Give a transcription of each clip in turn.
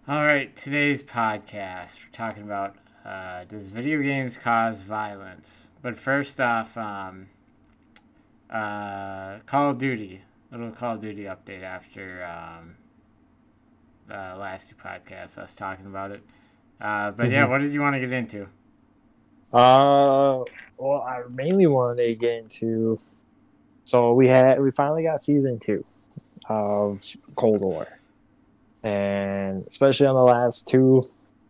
All right, today's podcast, we're talking about does video games cause violence? But first off, Call of Duty, little Call of Duty update after the last two podcasts, us talking about it. But yeah, hmm what did you want to get into? Uh, well, I mainly wanted to get into. So we finally got season 2 of Cold War, and especially on the last two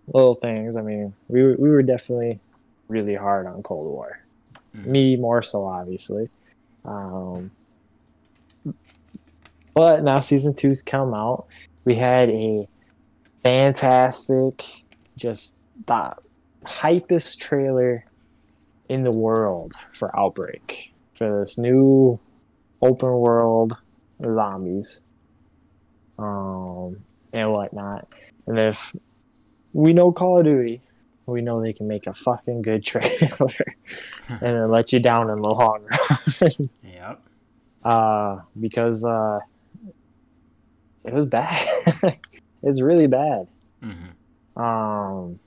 little things. I mean, we were definitely really hard on Cold War. Mm-hmm. Me more so, obviously. Um, but now season two's come out. We had a fantastic, just the hypest trailer in the world for Outbreak for this new open world zombies and whatnot. And if we know Call of Duty, we know they can make a fucking good trailer and then let you down in the long run. Yep. Because it was bad. It's really bad. Mm-hmm. Um,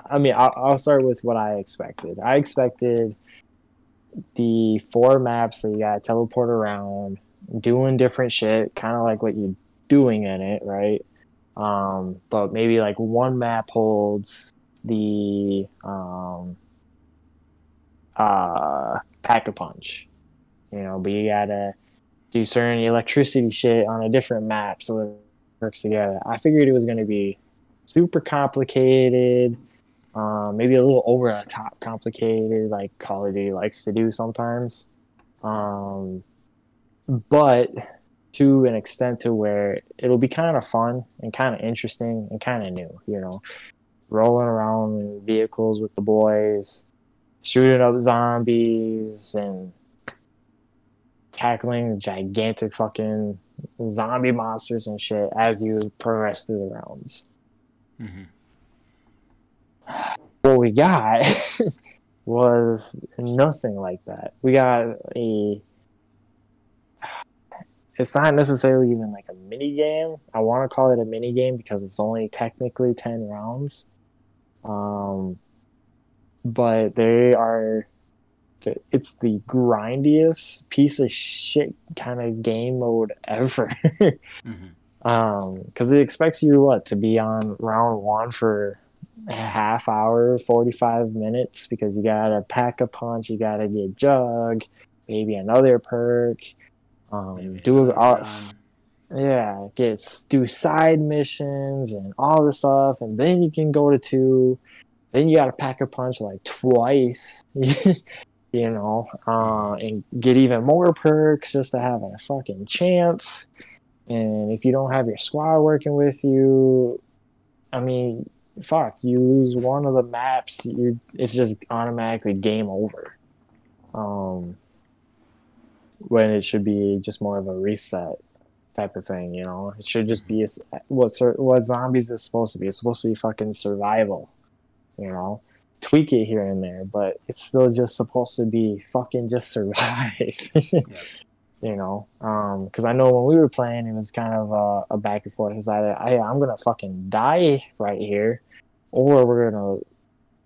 I mean, I'll start with what I expected. I expected the 4 maps that you got to teleport around, doing different shit, kind of like what you're doing in it, right? But maybe like one map holds the pack a punch, but you gotta do certain electricity shit on a different map so it works together. I figured it was gonna be super complicated, maybe a little over the top complicated, like Call of Duty likes to do sometimes. Um, but to an extent to where it'll be kind of fun and kind of interesting and kind of new, rolling around in vehicles with the boys, shooting up zombies and tackling gigantic fucking zombie monsters and shit as you progress through the rounds. Mm-hmm. What we got was nothing like that. We got it's not necessarily even like a mini game. I want to call it a mini game because it's only technically 10 rounds. Um, but it's the grindiest piece of shit kind of game mode ever. Mm-hmm. Because it expects you to be on round one for a half hour, 45 minutes because you gotta pack a punch, you gotta get jug, maybe another perk, Maybe do another all, gun. yeah, do side missions and all this stuff, and then you can go to two. Then you got to pack a punch like twice, Mm-hmm. and get even more perks just to have a fucking chance. And if you don't have your squad working with you, I mean, fuck, you lose one of the maps, it's just automatically game over. Um, when it should be just more of a reset type of thing. It should just Mm-hmm. be what zombies is supposed to be. It's supposed to be fucking survival. You know, tweak it here and there, but it's still just supposed to be fucking just survive. Yep. Because I know when we were playing, it was kind of a back and forth. It's either, hey, I'm gonna fucking die right here, or we're gonna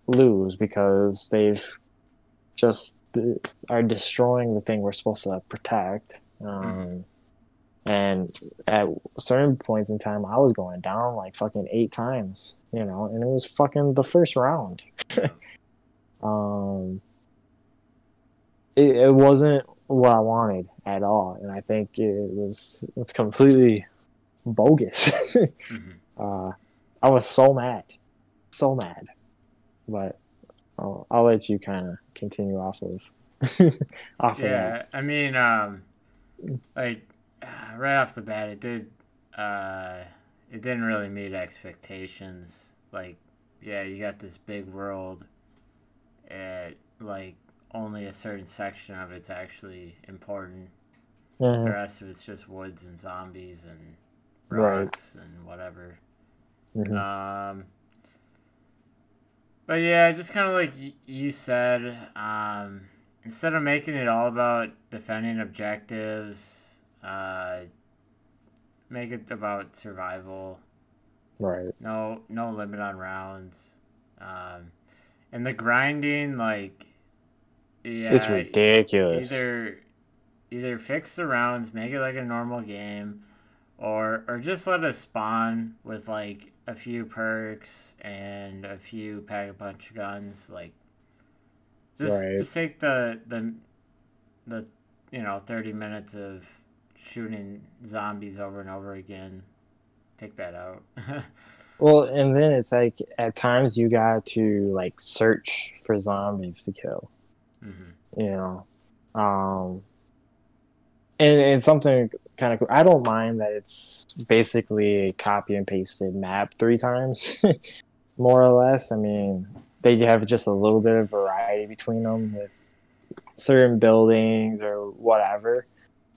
lose because they've just are destroying the thing we're supposed to protect. Mm-hmm. And at certain points in time, I was going down like fucking 8 times, and it was fucking the first round. Yep. Um, it wasn't what I wanted at all, and I think it's completely bogus. Mm-hmm. uh, I was so mad, but I'll let you kind of continue off of off of that. Yeah, I mean, like right off the bat, uh, it didn't really meet expectations. Like, yeah, you got this big world, and like only a certain section of it's actually important. The Mhm. rest of it's just woods and zombies and Right. rocks and whatever. hmm Um, but yeah, just kind of like you said, instead of making it all about defending objectives, make it about survival. Right. No limit on rounds. Um, and the grinding, like, It's yeah, ridiculous. either either fix the rounds, make it like a normal game, or just let us spawn with like a few perks and a few pack a punch guns. Like, Right. just take the 30 minutes of shooting zombies over and over again. Take that out. Well, and then it's like at times you got to like search for zombies to kill. Mm-hmm. You know, um, and something kind of cool. I don't mind that it's basically a copy and pasted map 3 times, more or less. I mean, they have just a little bit of variety between them with certain buildings or whatever.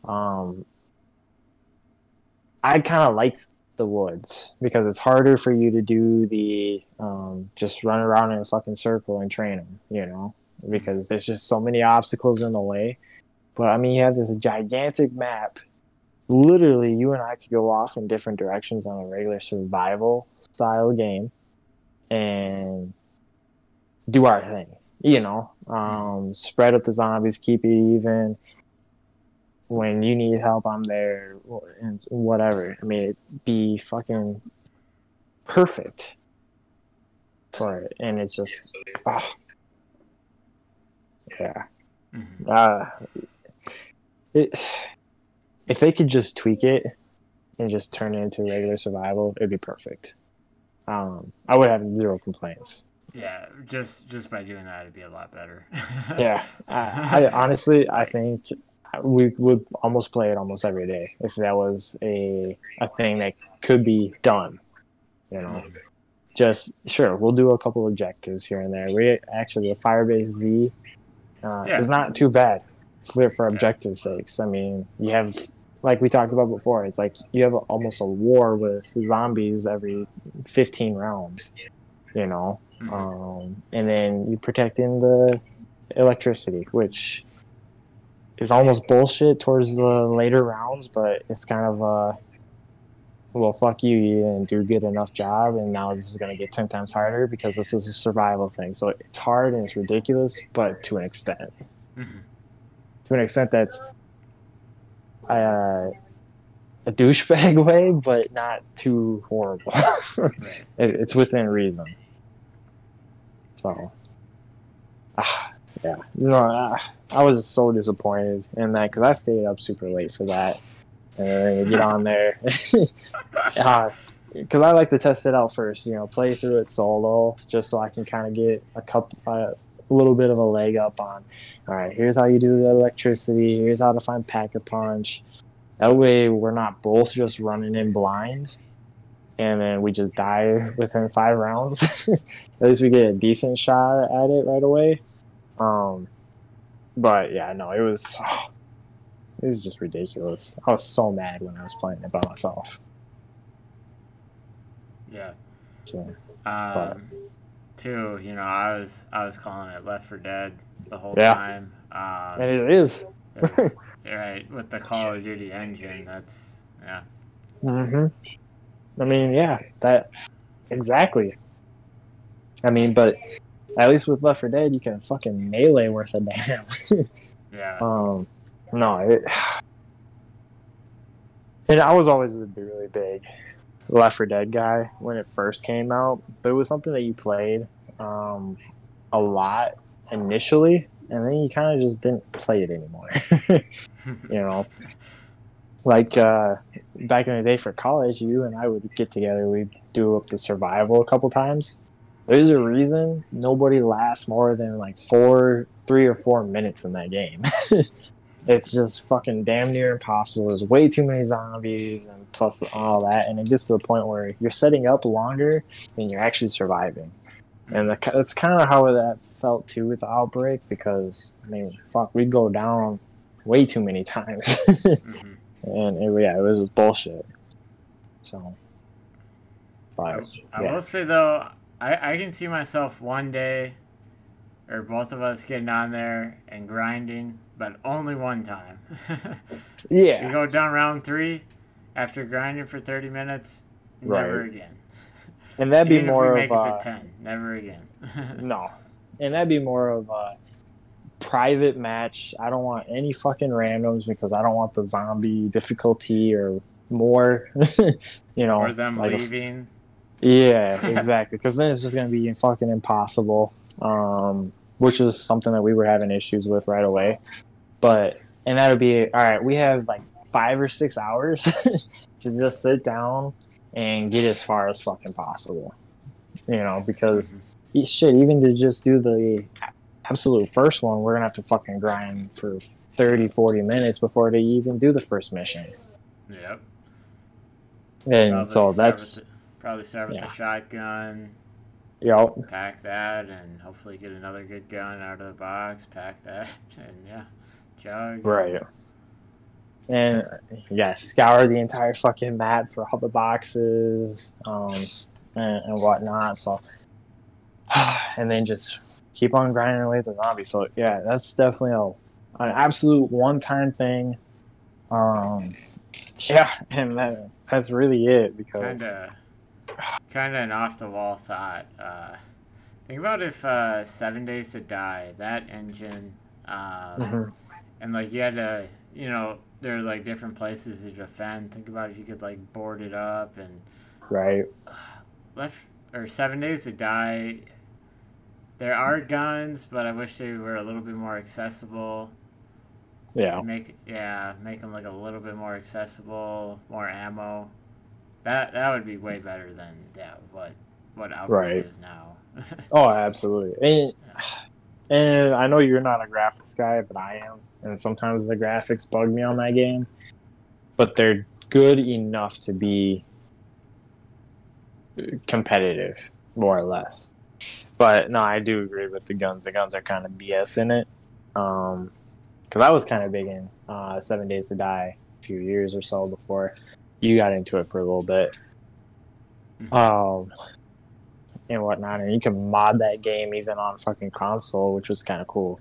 Um, I kind of like the woods because it's harder for you to do the just run around in a fucking circle and train them, Mm-hmm. because there's just so many obstacles in the way. But I mean, you have this gigantic map. Literally, you and I could go off in different directions on a regular survival style game and do our thing. Mm-hmm. Spread up the zombies, keep it even. When you need help, I'm there, and whatever. I mean, it'd be fucking perfect for it, and it's just, oh, yeah. Mm-hmm. Uh, it, if they could just tweak it and just turn it into regular survival, it'd be perfect. I would have zero complaints. Yeah, just by doing that, it'd be a lot better. Yeah, I honestly, I Like, think we would almost play it almost every day if that was a thing that could be done. You know, mm-hmm. just sure we'll do a couple objectives here and there. We actually the Firebase Z Yeah, is not too bad for yeah. objective sakes. I mean, you have like we talked about before. It's like you have almost a war with zombies every 15 rounds. You know, Mm-hmm. and then you protecting the electricity, which is almost bullshit towards the later rounds, but it's kind of well, fuck you, you didn't do a good enough job, and now this is going to get 10 times harder because this is a survival thing. So it's hard and it's ridiculous, but to an extent. Mm-hmm. To an extent that's a douchebag way, but not too horrible. Right. It's within reason. So, ah, yeah. I was so disappointed in that because I stayed up super late for that. And then you get on there. Because I like to test it out first, play through it solo, just so I can kind of get a little bit of a leg up on. All right, here's how you do the electricity. Here's how to find pack a punch. That way, we're not both just running in blind, and then we just die within 5 rounds. At least we get a decent shot at it right away. Um, but yeah, no, it was just ridiculous. I was so mad when I was playing it by myself. Yeah. So, but Um, Too, I was calling it Left for Dead the whole yeah, time. and it is. 'Cause, right, with the Call of Duty engine, that's yeah. hmm I mean, yeah, that exactly. I mean, but at least with Left 4 Dead, you can fucking melee worth a damn. Yeah. um, no, and I was always a really big Left 4 Dead guy when it first came out, but it was something that you played um, a lot initially, and then you kind of just didn't play it anymore. you know, like back in the day for college, you and I would get together. We'd do up the survival a couple times. There's a reason nobody lasts more than like 3 or 4 minutes in that game. It's just fucking damn near impossible. There's way too many zombies and plus all that, and it gets to the point where you're setting up longer than you're actually surviving. And Mm-hmm. that's kind of how that felt too with the outbreak because I mean, fuck, we'd go down way too many times, Mm-hmm. and yeah, it was just bullshit. So, I, but I yeah, will say though, I can see myself one day, or both of us getting on there and grinding, but only one time. We yeah, go down round three after grinding for 30 minutes, never right. again. And that'd be Even if we more of make it to 10, never again. no, and that'd be more of a private match. I don't want any fucking randoms because I don't want the zombie difficulty or more. Or them like leaving. yeah, exactly. Because then it's just gonna be fucking impossible. Which is something that we were having issues with right away. But and that would be all right. We have like 5 or 6 hours to just sit down and get as far as fucking possible. Because shit, even to just do the absolute first one, we're gonna have to fucking grind for 30-40 minutes before they even do the first mission. Yep. And probably so that's probably start with the shotgun. Yep. Pack that and hopefully get another good gun out of the box. Pack that and jug. Right. And scour the entire fucking map for all the boxes, and whatnot. So, and then just keep on grinding away the zombies. So yeah, that's definitely an absolute one-time thing. And that's really it because kind of an off-the-wall thought. Think about if 7 Days to Die, that engine, and like you had to, there's like different places to defend. Think about if you could like board it up and right. 7 Days to Die. There are guns, but I wish they were a little bit more accessible. Yeah. Make them like a little bit more accessible, more ammo. That would be way better than what Outbreak is now. Oh, absolutely. And I know you're not a graphics guy, but I am. And sometimes the graphics bug me on that game. But they're good enough to be competitive, more or less. But no, I do agree with the guns. The guns are kind of BS in it. Because I was kind of big in 7 Days to Die a few years or so before you got into it for a little bit. And whatnot. And you can mod that game even on fucking console, which was kind of cool.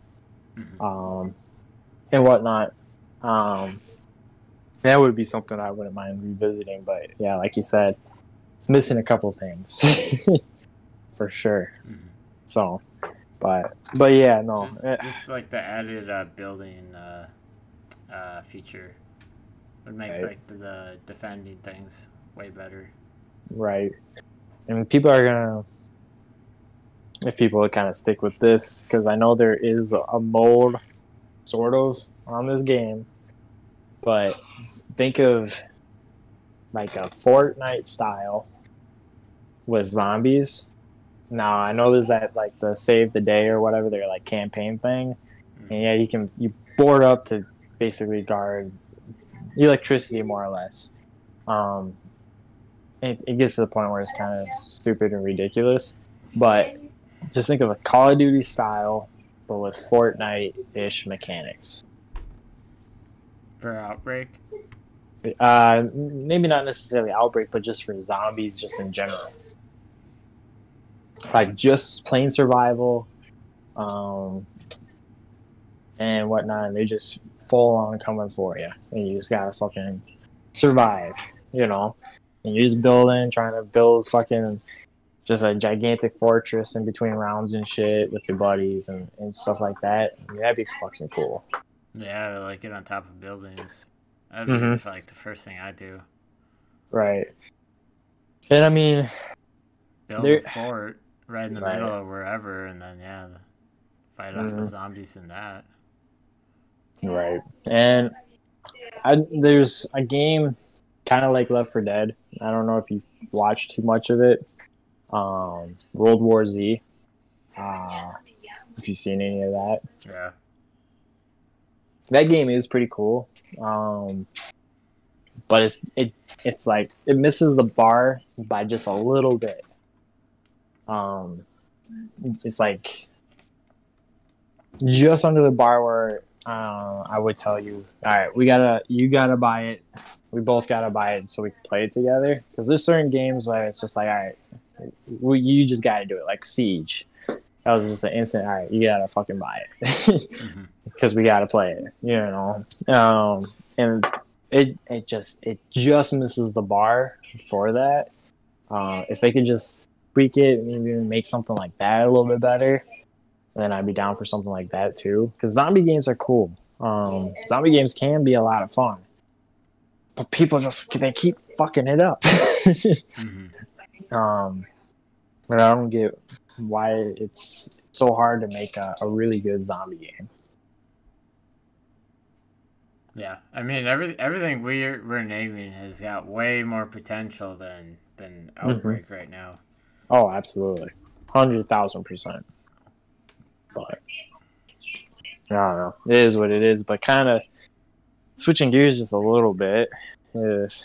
And whatnot. That would be something I wouldn't mind revisiting. But yeah, like you said, missing a couple things. For sure. So, but yeah, no. Just like the added building feature would make like the defending things way better. Right. And people are gonna, if people kind of stick with this, because I know there is a mode sort of on this game, but think of like a Fortnite style with zombies. Now I know there's that like the save the day or whatever, their like campaign thing, and you board up to basically guard electricity more or less. It gets to the point where it's kind of stupid and ridiculous, but just think of a Call of Duty style, but with Fortnite-ish mechanics. For Outbreak? Maybe not necessarily Outbreak, but just for zombies, just in general. Like just plain survival, and whatnot. And they just full on coming for you, and you just gotta fucking survive, And you're just trying to build fucking just a gigantic fortress in between rounds and shit with your buddies and stuff like that. I mean, that'd be fucking cool. Yeah, like get on top of buildings. That'd be like the first thing I do. Right. And I mean, build a fort right in the middle of wherever, and then fight off the zombies in that. Right. And there's a game kind of like Left 4 Dead. I don't know if you've watched too much of it. World War Z. If you've seen any of that. Yeah. That game is pretty cool. But it's like it misses the bar by just a little bit. It's like just under the bar where I would tell you, all right, you gotta buy it. We both gotta buy it so we can play it together. Because there's certain games where it's just like, all right, you just gotta do it. Like Siege, that was just an instant. All right, you gotta fucking buy it because we gotta play it. And it just misses the bar for that. If they could just tweak it and even make something like that a little bit better, then I'd be down for something like that too. Because zombie games are cool. Zombie games can be a lot of fun, but people they keep fucking it up. But I don't get why it's so hard to make a really good zombie game. Yeah, I mean everything we're naming has got way more potential than Outbreak right now. Oh, absolutely, 100,000%. But I don't know. It is what it is. But kind of switching gears just a little bit. Here's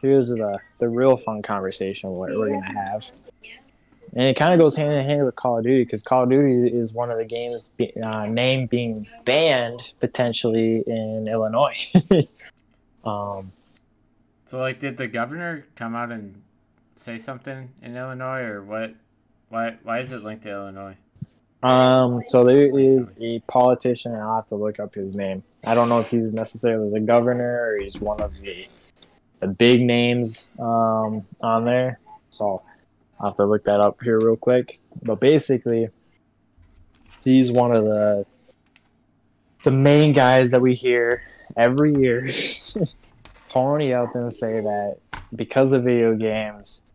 the real fun conversation we're gonna have, and it kind of goes hand in hand with Call of Duty, because Call of Duty is one of the games name being banned potentially in Illinois. So, like, did the governor come out and say something in Illinois, or what? Why is it linked to Illinois? So there is a politician, and I'll have to look up his name. I don't know if he's necessarily the governor or he's one of the big names on there. So I'll have to look that up here real quick. But basically, he's one of the main guys that we hear every year pony up and say that because of video games,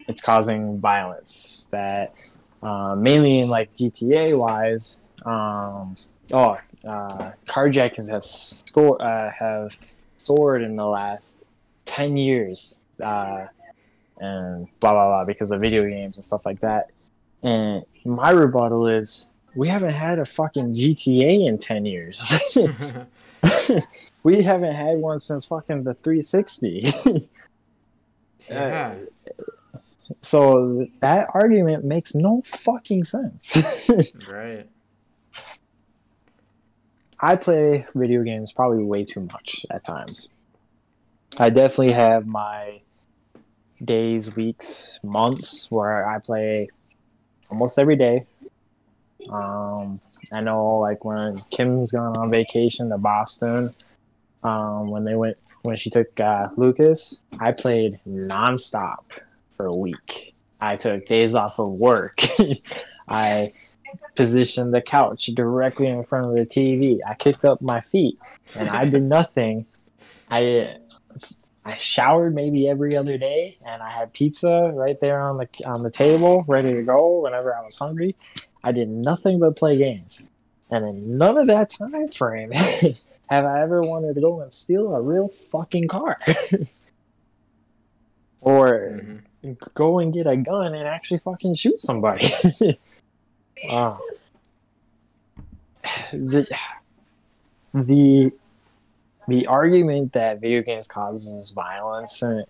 it's causing violence. That mainly in like GTA wise, carjackings have soared in the last 10 years, and blah blah blah because of video games and stuff like that. And my rebuttal is, we haven't had a fucking GTA in 10 years. We haven't had one since fucking the 360. Yeah. So that argument makes no fucking sense. Right. I play video games probably way too much at times. I definitely have my days, weeks, months where I play almost every day. I know, like, when Kim's gone on vacation to Boston, when she took Lucas, I played nonstop for a week. I took days off of work. I positioned the couch directly in front of the TV. I kicked up my feet, and I did nothing. I showered maybe every other day, and I had pizza right there on the table, ready to go whenever I was hungry. I did nothing but play games, and in none of that time frame have I ever wanted to go and steal a real fucking car, or go and get a gun and actually fucking shoot somebody. The argument that video games causes violence and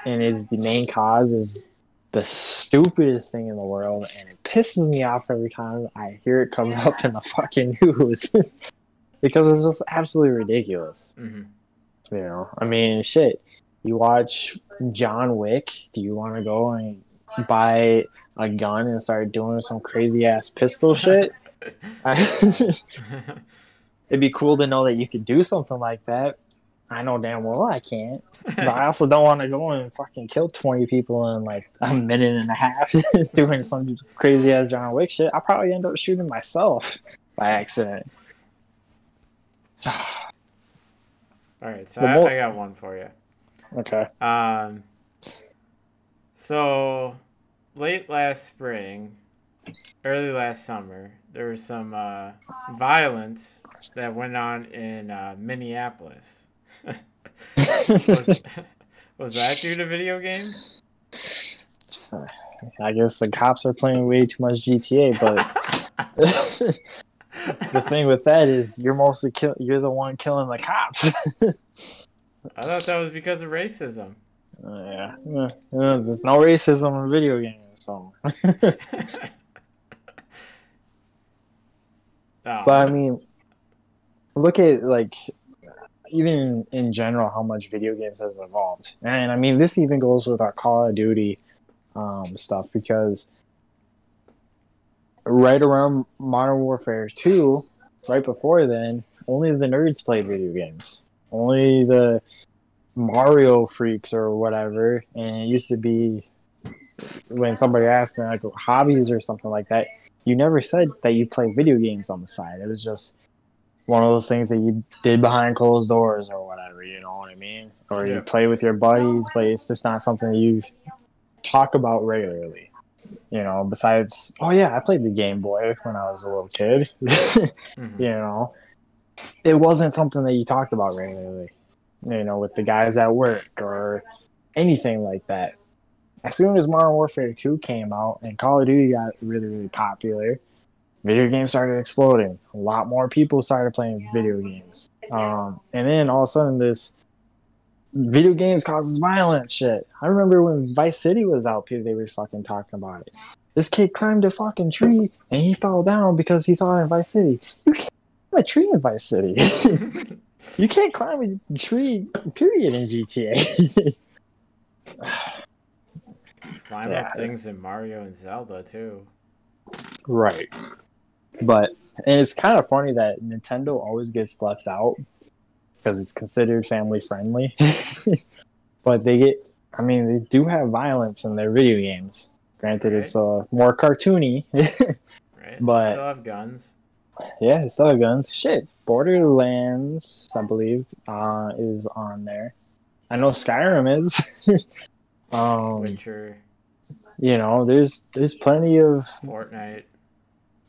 is the main cause is the stupidest thing in the world, and it pisses me off every time I hear it come up in the fucking news. Because it's just absolutely ridiculous. You know, I mean, shit. You watch John Wick, do you want to go and buy a gun and start doing some crazy ass pistol shit? It'd be cool to know that you could do something like that. I know damn well I can't. But I also don't want to go and fucking kill 20 people in like a minute and a half doing some crazy ass John Wick shit. I'll probably end up shooting myself by accident. Alright, so I got one for you. Okay. So late last spring, early last summer, there was some violence that went on in Minneapolis. Was that due to video games? I guess the cops are playing way too much GTA, but the thing with that is you're you're the one killing the cops. I thought that was because of racism. Yeah. There's no racism in video games, so. But I mean, look at, like, even in general how much video games has evolved. And I mean, this even goes with our Call of Duty stuff, because right around Modern Warfare 2, right before then, only the nerds played video games. Only the Mario freaks or whatever, and it used to be when somebody asked like hobbies or something like that, you never said that you play video games on the side. It was just one of those things that you did behind closed doors or whatever, you know what I mean? Or you play with your buddies, but it's just not something you talk about regularly. You know, besides, oh yeah, I played the Game Boy when I was a little kid. You know, it wasn't something that you talked about regularly, you know, with the guys at work or anything like that. As soon as Modern Warfare 2 came out and Call of Duty got really, really popular, video games started exploding. A lot more people started playing video games. And then all of a sudden, this video games causes violence shit. I remember when Vice City was out, they were fucking talking about it. This kid climbed a fucking tree and he fell down because he saw it in Vice City. You can't climb a tree in Vice City. You can't climb a tree, period, in GTA. Climb up things in Mario and Zelda, too. Right. But, and it's kind of funny that Nintendo always gets left out because it's considered family friendly. But they do have violence in their video games. Granted, it's more cartoony. Right. But they still have guns. Yeah, they still have guns. Shit. Borderlands, I believe, is on there. I know Skyrim is. Witcher. You know, there's plenty of Fortnite.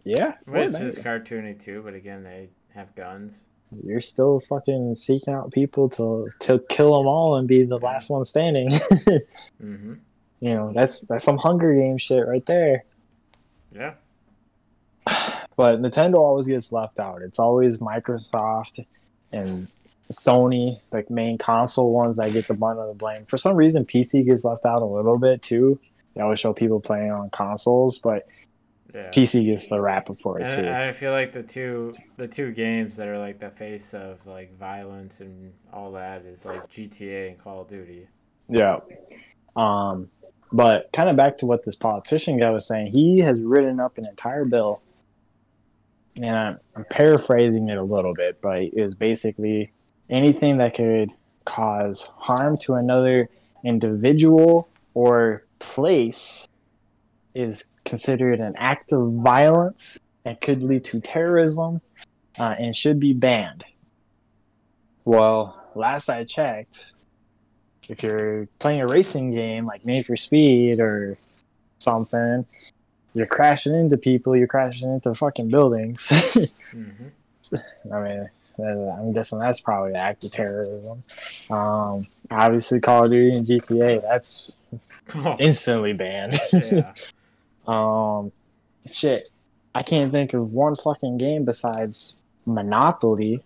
Yeah, which is cartoony too, but again, they have guns. You're still fucking seeking out people to kill them all and be the last one standing. Mm-hmm. You know, that's some Hunger Games shit right there. Yeah. But Nintendo always gets left out. It's always Microsoft and Sony, like main console ones, that get the brunt of the blame. For some reason, PC gets left out a little bit too. They always show people playing on consoles, but PC gets the rap for it too. I feel like the two games that are like the face of like violence and all that is like GTA and Call of Duty. Yeah. But kind of back to what this politician guy was saying, he has written up an entire bill, and I'm paraphrasing it a little bit, but it was basically anything that could cause harm to another individual or place is considered an act of violence and could lead to terrorism and should be banned. Well, last I checked, if you're playing a racing game like Need for Speed or something, you're crashing into people, you're crashing into fucking buildings. Mm-hmm. I mean, I'm guessing that's probably an act of terrorism. Obviously, Call of Duty and GTA, that's instantly banned. Yeah. Shit, I can't think of one fucking game besides Monopoly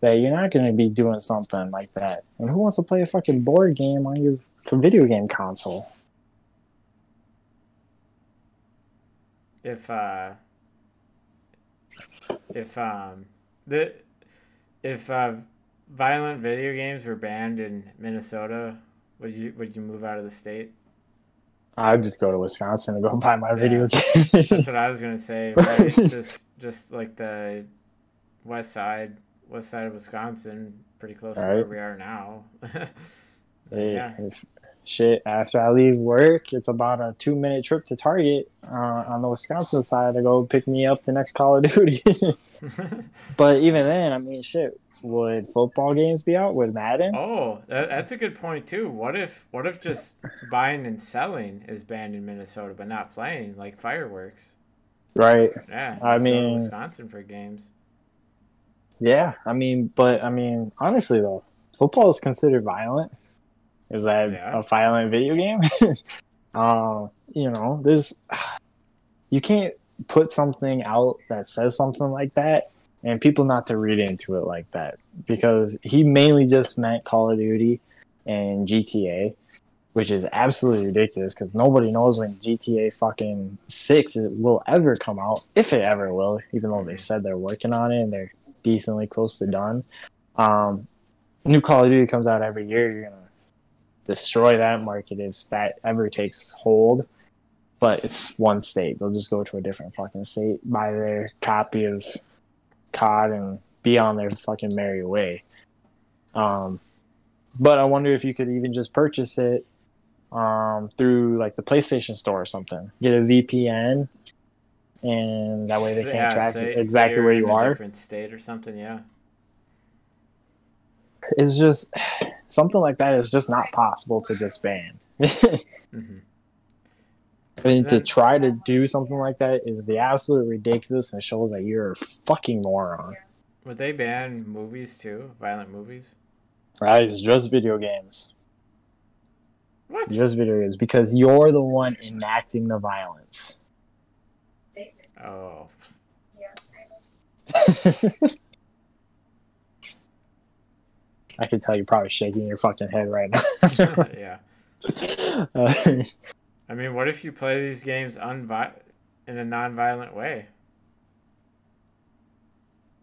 that you're not going to be doing something like that. And who wants to play a fucking board game on your video game console? If violent video games were banned in Minnesota, would you move out of the state? I'd just go to Wisconsin and go buy my video game. That's what I was gonna say. Right? just like the west side of Wisconsin, pretty close to where we are now. Shit, after I leave work, it's about a 2-minute trip to Target on the Wisconsin side to go pick me up the next Call of Duty. But even then, I mean, shit, would football games be out? Would Madden? Oh, that's a good point too. What if just buying and selling is banned in Minnesota, but not playing, like fireworks? Right. Yeah. I mean, Wisconsin for games. Yeah, honestly though, football is considered violent. Is that a violent video game? You know, you can't put something out that says something like that and people not to read into it like that, because he mainly just meant Call of Duty and GTA, which is absolutely ridiculous because nobody knows when GTA fucking 6 will ever come out, if it ever will, even though they said they're working on it and they're decently close to done. New Call of Duty comes out every year. You're gonna destroy that market if that ever takes hold. But it's one state. They'll just go to a different fucking state, buy their copy of COD, and be on their fucking merry way. But I wonder if you could even just purchase it through like the PlayStation Store or something. Get a VPN, and that way they can't Yeah, track say exactly where you're in you a are. different state or something. Yeah. It's just something like that is just not possible to disband. I Mm-hmm. mean, And to then try to do something like that is the absolute ridiculous and shows that you're a fucking moron. would they ban movies too? Violent movies? Right? It's just video games. What? Just video games because you're the one enacting the violence. Oh. I can tell you're probably shaking your fucking head right Yeah. now. I mean, what if you play these games in a non-violent way?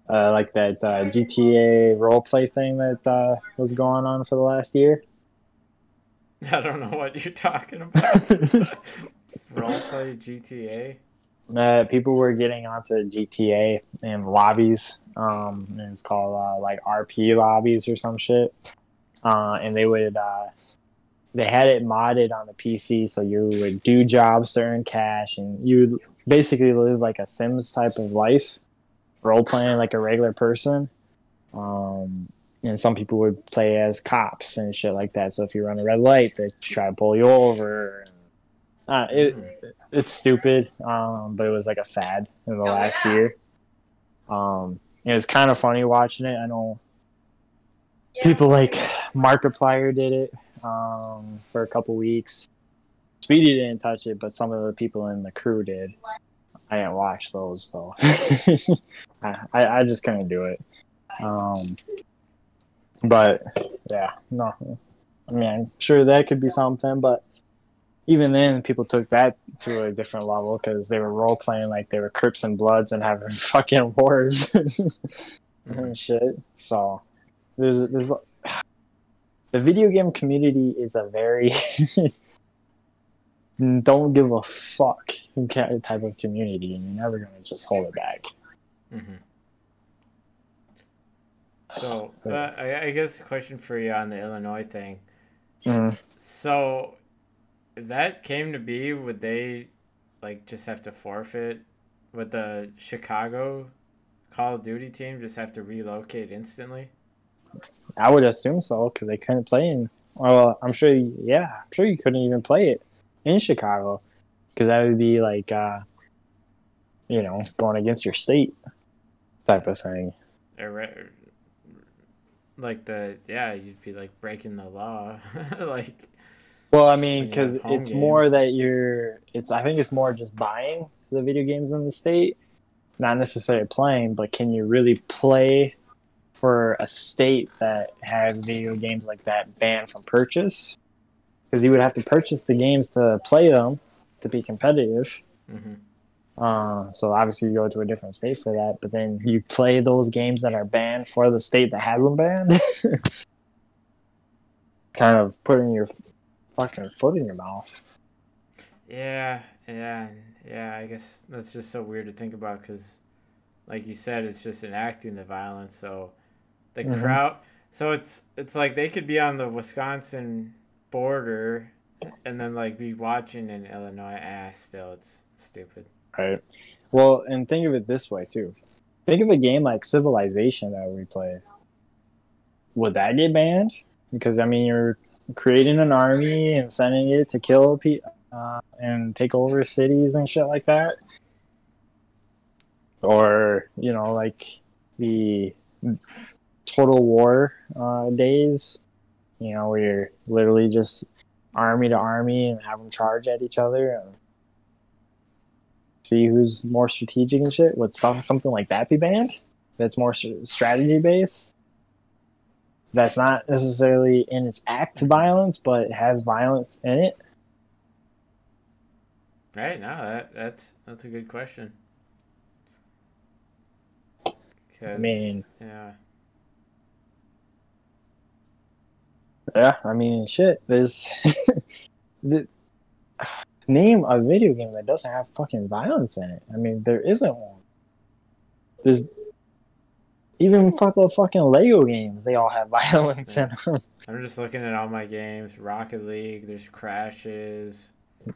Like that GTA roleplay thing that was going on for the last year. I don't know what you're talking about. Roleplay GTA? People were getting onto GTA in lobbies. And it's called like RP lobbies or some shit. And they had it modded on the PC, so you would do jobs to earn cash, and you basically live like a Sims type of life, role playing like a regular person. And some people would play as cops and shit like that. So if you run a red light, they try to pull you over. It's stupid, but it was like a fad in the last year. It was kind of funny watching it. I know people like Markiplier did it for a couple weeks. Speedy didn't touch it, but some of the people in the crew did. I didn't watch those though. I just couldn't do it. But yeah, no. I mean, I'm sure that could be something, but even then, people took that to a different level because they were role playing like they were Crips and Bloods and having fucking wars and shit. So there's the video game community is a very don't give a fuck type of community, and you're never gonna just hold it back. Mm-hmm. So, I guess a question for you on the Illinois thing. Mm. So, if that came to be, would they like just have to forfeit? Would the Chicago Call of Duty team just have to relocate instantly? I would assume so because they couldn't play in. Well, I'm sure. Yeah, I'm sure you couldn't even play it in Chicago because that would be like, going against your state type of thing. Like you'd be like breaking the law, like Well, I mean, when you have because home it's more games. that I think it's more just buying the video games in the state, not necessarily playing, but can you really play for a state that has video games like that banned from purchase? Because you would have to purchase the games to play them to be competitive. Mm-hmm. So obviously you go to a different state for that, but then you play those games that are banned for the state that has them banned. Kind of putting your fucking foot in your mouth. Yeah. I guess that's just so weird to think about because, like you said, it's just enacting the violence. So the crowd. So it's like they could be on the Wisconsin border, and then like be watching in Illinois. Still, it's stupid. Right. Well, and think of it this way too. Think of a game like Civilization that we play. Would that get banned? Because I mean, you're creating an army and sending it to kill people and take over cities and shit like that. Or like the Total War days. Where you're literally just army to army and have them charge at each other and see who's more strategic and shit. Would something like that be banned? That's more strategy based. That's not necessarily in its act violence, but it has violence in it. Right. No, that's a good question. I mean, yeah. I mean, shit. There's name a video game that doesn't have fucking violence in it. I mean, there isn't one. There's Even for the fucking Lego games, they all have violence Yeah. in them. I'm just looking at all my games. Rocket League, there's crashes.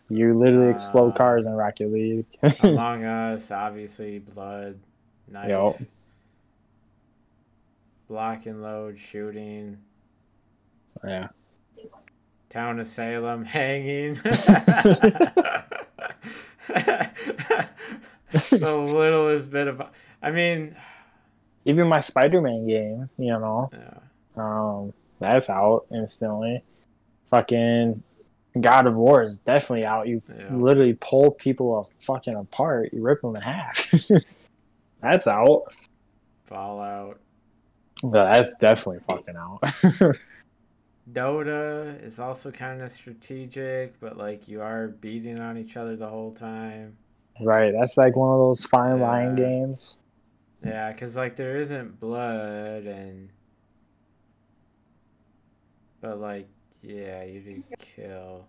You literally explode Uh, cars in Rocket League. Among Us, obviously, blood, Yo, knife, block and load, shooting, yeah. Town of Salem, hanging. The littlest bit of. I mean, Even my Spider-Man game, yeah, that's out instantly. Fucking God of War is definitely out. You yeah. literally pull people fucking apart. You rip them in half. That's out. Fallout. But that's definitely fucking out. Dota is also kind of strategic, but like you are beating on each other the whole time. Right. That's like one of those fine line Yeah, games. yeah, because like there isn't blood and, but like yeah, you do kill.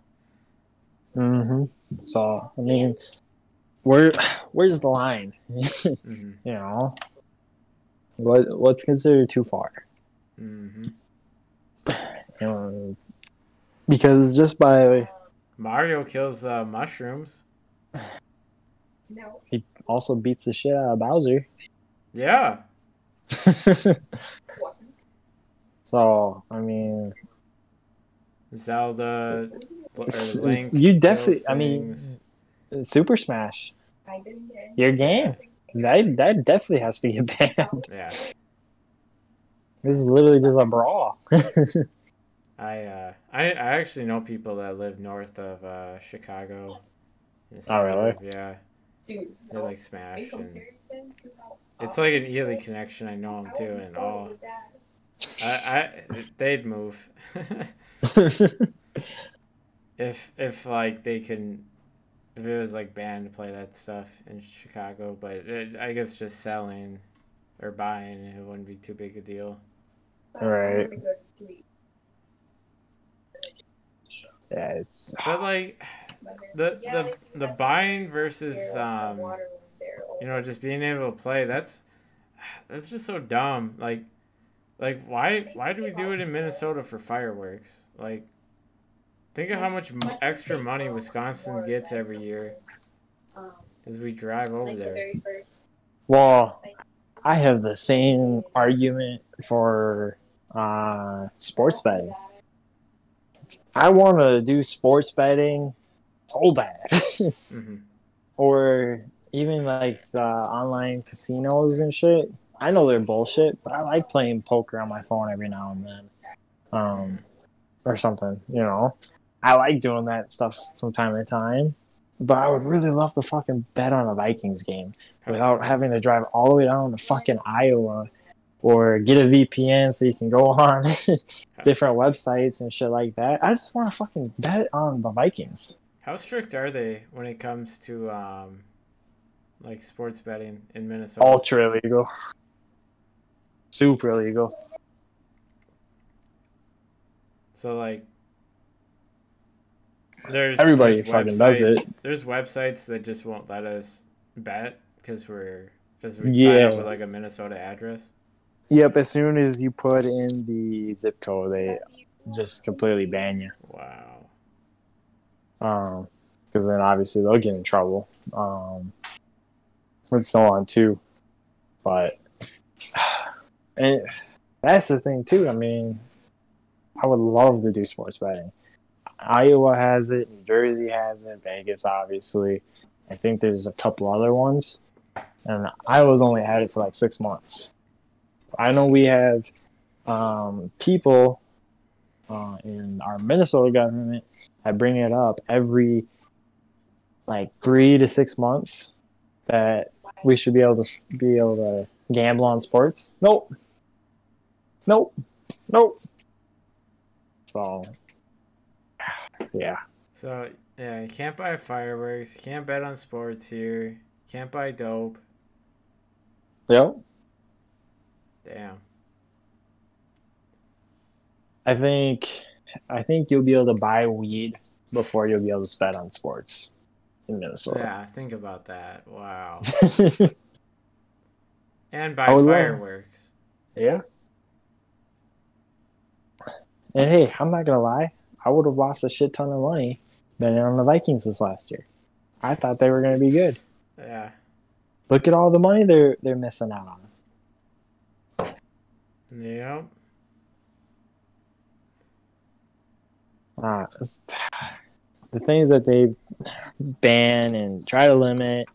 Mm-hmm. So I mean, where's the line? Mm-hmm. You know, what's considered too far? Mm-hmm. Because just by Mario kills mushrooms. he also beats the shit out of Bowser. Yeah. So I mean, Zelda or Link you definitely. kills I mean, things. Super Smash, your game. That definitely has to get banned. Yeah. This is literally just a brawl. I actually know people that live north of Chicago. Oh really? Yeah. They like Smash and it's like an Ely connection. I know them too and all. They'd move if like they can if it was like banned to play that stuff in Chicago, but I guess just selling or buying it wouldn't be too big a deal. Right. Yeah, it's But like the buying versus just being able to play, that's just so dumb. Like why do we do it in Minnesota for fireworks? Like think of how much extra money Wisconsin gets every year as we drive over there. well, I have the same argument for sports betting. I want to do sports betting so bad. Mm-hmm. Or even like online casinos and shit. I know they're bullshit, but I like playing poker on my phone every now and then. Or something, I like doing that stuff from time to time. But I would really love to fucking bet on a Vikings game without having to drive all the way down to fucking Iowa or get a VPN so you can go on different websites and shit like that. I just want to fucking bet on the Vikings. How strict are they when it comes to like sports betting in Minnesota? Ultra illegal. Super illegal. So like Everybody there's fucking does it. There's websites that just won't let us bet because we sign up with like a Minnesota address. Yep, as soon as you put in the zip code, they just completely ban you. Wow. Because then obviously they'll get in trouble. And so on too. But and that's the thing too. I mean, I would love to do sports betting. Iowa has it, New Jersey has it, Vegas obviously. I think there's a couple other ones. And Iowa's only had it for like 6 months. I know we have people in our Minnesota government that bring it up every like 3 to 6 months that we should be able to gamble on sports. Nope. So yeah. So yeah, you can't buy fireworks, you can't bet on sports here, you can't buy dope. Yep. Damn. I think you'll be able to buy weed before you'll be able to bet on sports in Minnesota. Yeah, think about that. Wow. And buy fireworks. Yeah. And hey, I'm not gonna lie, I would have lost a shit ton of money betting on the Vikings this last year. I thought they were gonna be good. Yeah. Look at all the money they're missing out on. Yeah. The things that they ban and try to limit,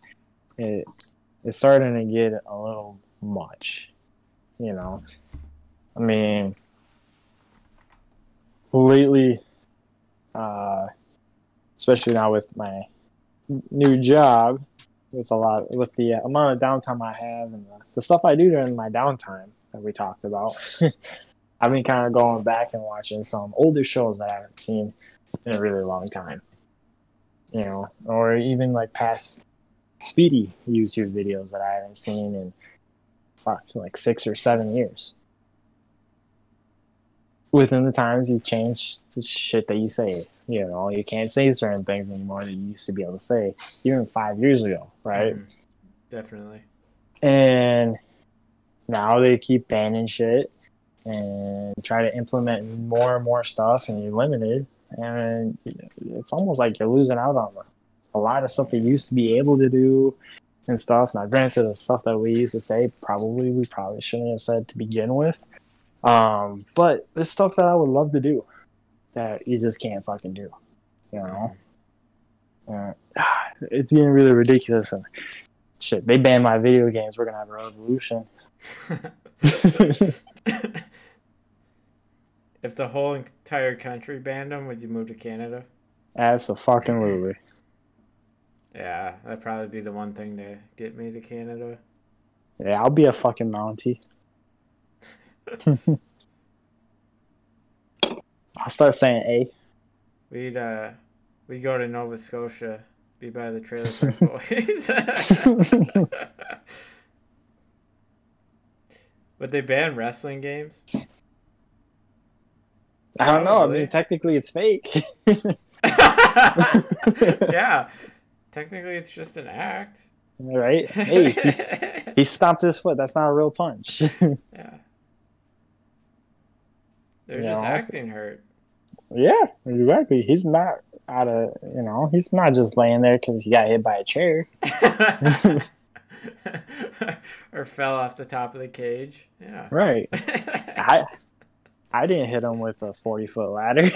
it's starting to get a little much. You know, I mean, lately, especially now with my new job, with the amount of downtime I have and the stuff I do during my downtime that we talked about. I've been kind of going back and watching some older shows that I haven't seen in a really long time. You know, or even like past Speedy YouTube videos that I haven't seen in like 6 or 7 years. Within the times, you change the shit that you say. You know, you can't say certain things anymore that you used to be able to say even 5 years ago, right? Definitely. And now they keep banning shit and try to implement more and more stuff, and you're limited. And it's almost like you're losing out on a lot of stuff they used to be able to do and stuff. Now, granted, the stuff that we used to say we probably shouldn't have said to begin with. But there's stuff that I would love to do that you just can't fucking do. You know, it's getting really ridiculous. And shit, they banned my video games. We're gonna have a revolution. If the whole entire country banned them, would you move to Canada? Absolutely. Yeah, that'd probably be the one thing to get me to Canada. Yeah, I'll be a fucking Mountie. I'll start saying A. We'd go to Nova Scotia, be by the Trailer Park Boys. Would they ban wrestling games? I don't know. I mean, technically it's fake. Yeah. Technically it's just an act. Right? Hey, he stomped his foot. That's not a real punch. Yeah. They're just acting hurt. Yeah, exactly. He's not he's not just laying there because he got hit by a chair. Or fell off the top of the cage. Yeah. Right. I didn't hit him with a 40-foot ladder.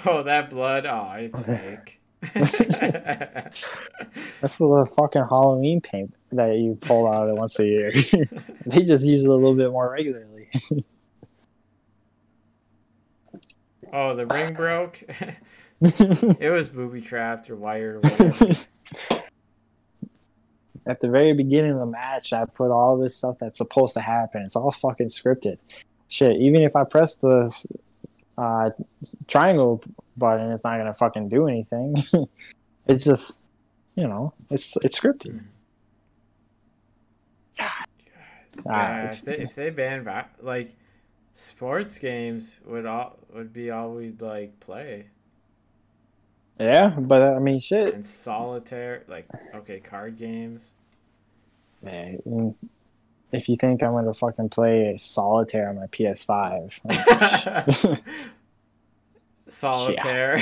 Oh, that blood. Oh, it's fake. That's the fucking Halloween paint that you pull out once a year. They just use it a little bit more regularly. Oh, the ring broke? It was booby trapped or wired or whatever. At the very beginning of the match, I put all this stuff that's supposed to happen. It's all fucking scripted. Shit, even if I press the triangle button, it's not going to fucking do anything. It's just, it's scripted. Yeah, if they ban like sports games would be all we'd like play. Yeah, but I mean, shit. And solitaire, card games. Man, if you think I'm gonna fucking play solitaire on my PS5, solitaire.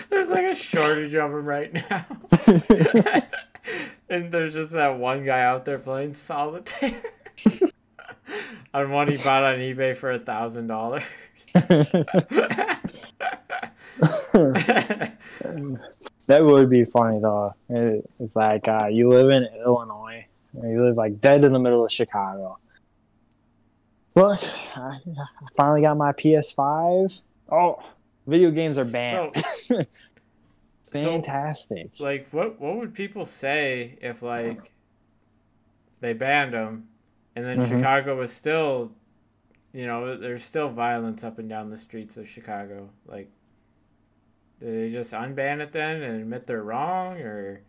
There's like a shortage of them right now. And there's just that one guy out there playing solitaire. On one he bought on eBay for $1,000. That would be funny though. It's like you live in Illinois, and you live like dead in the middle of Chicago. But I finally got my PS5. Oh, video games are banned. Fantastic. So, what would people say if they banned them, and then Chicago was still, there's still violence up and down the streets of Chicago? Like, do they just unban it then and admit they're wrong, or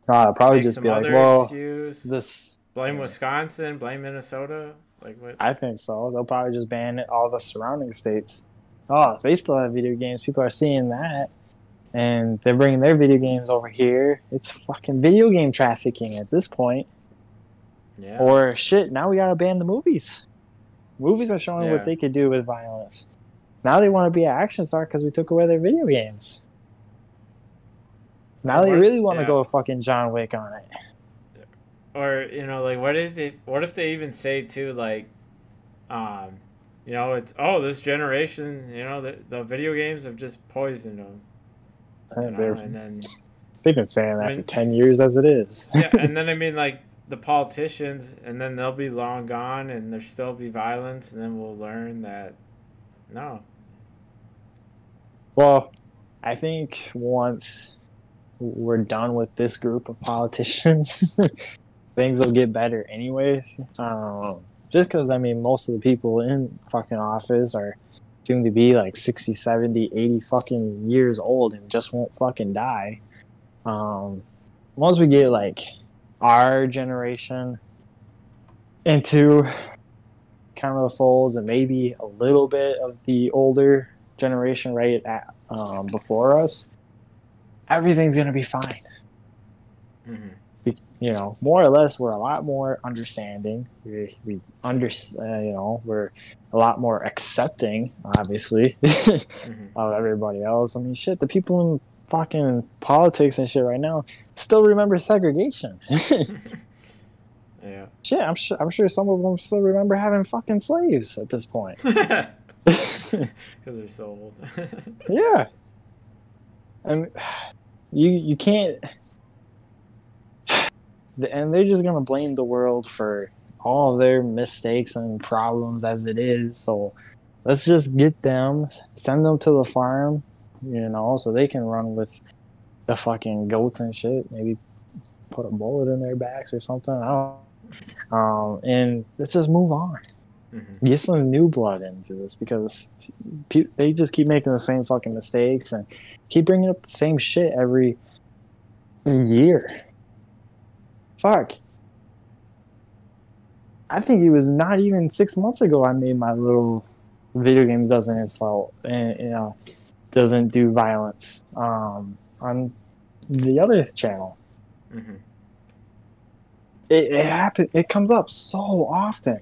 I'll probably just be like, well, blame Wisconsin, blame Minnesota? Like what? I think so. They'll probably just ban all the surrounding states. Oh, they still have video games. People are seeing that. and they're bringing their video games over here. It's fucking video game trafficking at this point. Yeah. Or shit, now we gotta ban the movies. Movies are showing Yeah. what they could do with violence. Now they want to be an action star because we took away their video games. Now they really want to go fucking John Wick on it. Or, you know, like, what if they even say, too, like, you know, it's, oh, this generation, you know, the video games have just poisoned them. And then they've been saying that for 10 years as it is. Yeah, and then, I mean, like, the politicians, and then they'll be long gone, and there'll still be violence, and then we'll learn that, no. Well, I think once we're done with this group of politicians, things will get better anyway. Just because, I mean, most of the people in fucking office are seem to be like 60, 70, 80 fucking years old and just won't fucking die. Once we get, like, our generation into kind of the folds and maybe a little bit of the older generation right before us, everything's going to be fine. Mm-hmm. You know, more or less, we're a lot more understanding. We're a lot more accepting, obviously, of everybody else. I mean, shit, the people in fucking politics and shit right now still remember segregation. Yeah. Shit, I'm sure some of them still remember having fucking slaves at this point. Because they're so old. Yeah. And you can't... And they're just going to blame the world for all of their mistakes and problems as it is. So let's just get them, send them to the farm, you know, so they can run with the fucking goats and shit. Maybe put a bullet in their backs or something. I don't know. And let's just move on. Mm-hmm. Get some new blood into this because they just keep making the same fucking mistakes and keep bringing up the same shit every year. Fuck. I think it was not even 6 months ago I made my little video games doesn't insult and, you know, doesn't do violence on the other channel. Mm-hmm. It happens. It comes up so often.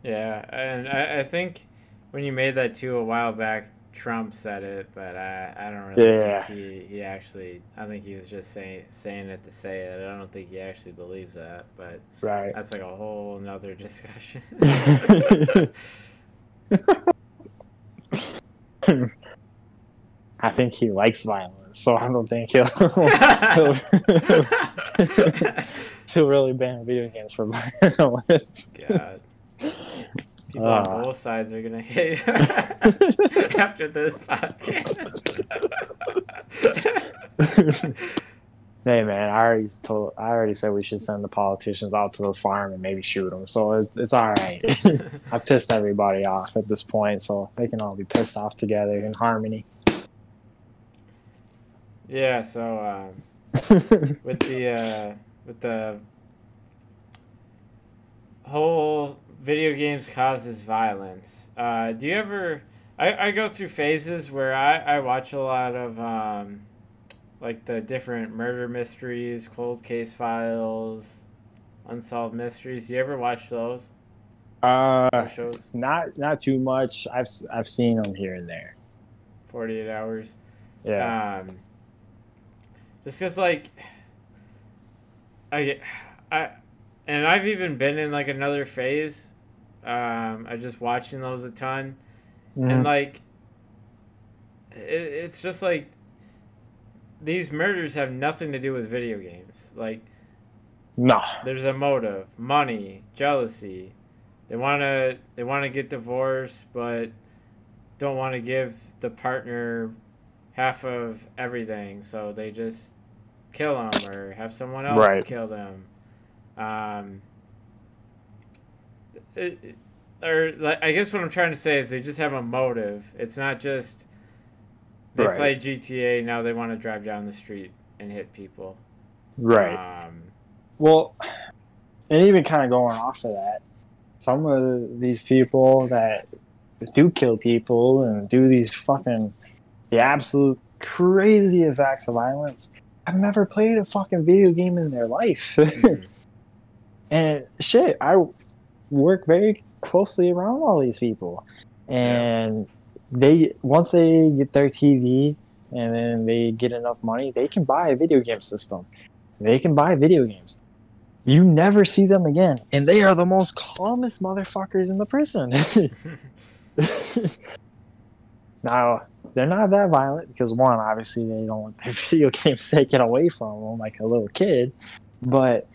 Yeah, and I think when you made that too a while back, Trump said it, but I don't really think he actually. I think he was just saying it to say it. I don't think he actually believes that, but that's like a whole nother discussion. I think he likes violence, so I don't think he'll really ban video games for violence. God. People on both sides are gonna hate after this podcast. Hey man, I already said we should send the politicians out to the farm and maybe shoot them. So it's all right. I pissed everybody off at this point, so they can all be pissed off together in harmony. Yeah. So with the whole video games causes violence. Do you ever... I go through phases where I watch a lot of like the different murder mysteries, cold case files, unsolved mysteries. Do you ever watch those? Shows? Not too much. I've seen them here and there. 48 Hours. Yeah. Just because, like, and I've even been in like another phase. I just watching those a ton, and like, it's just like these murders have nothing to do with video games. Like, no, there's a motive, money, jealousy. They wanna get divorced, but don't want to give the partner half of everything, so they just kill them or have someone else kill them. Or like, I guess what I'm trying to say is they just have a motive. It's not just they play GTA, now they want to drive down the street and hit people. Right. Well, and even kind of going off of that, some of these people that do kill people and do these fucking the absolute craziest acts of violence have never played a fucking video game in their life. Mm-hmm. And shit, I work very closely around all these people. Yeah. And they once they get their TV and then they get enough money, they can buy a video game system. They can buy video games. You never see them again. And they are the most calmest motherfuckers in the prison. Now, they're not that violent because, one, obviously they don't want their video games taken away from them like a little kid. But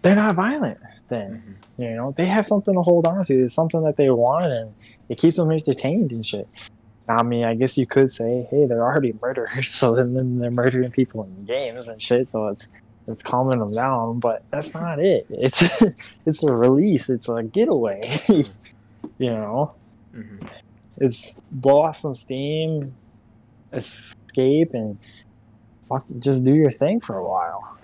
they're not violent then. Mm-hmm. You know, they have something to hold on to. It's something that they want, and it keeps them entertained and shit. I mean, I guess you could say, hey, they're already murderers, so then they're murdering people in games and shit, so it's calming them down, but that's not it. It's a release. It's a getaway. You know? Mm-hmm. It's blow off some steam, escape, and fuck, just do your thing for a while.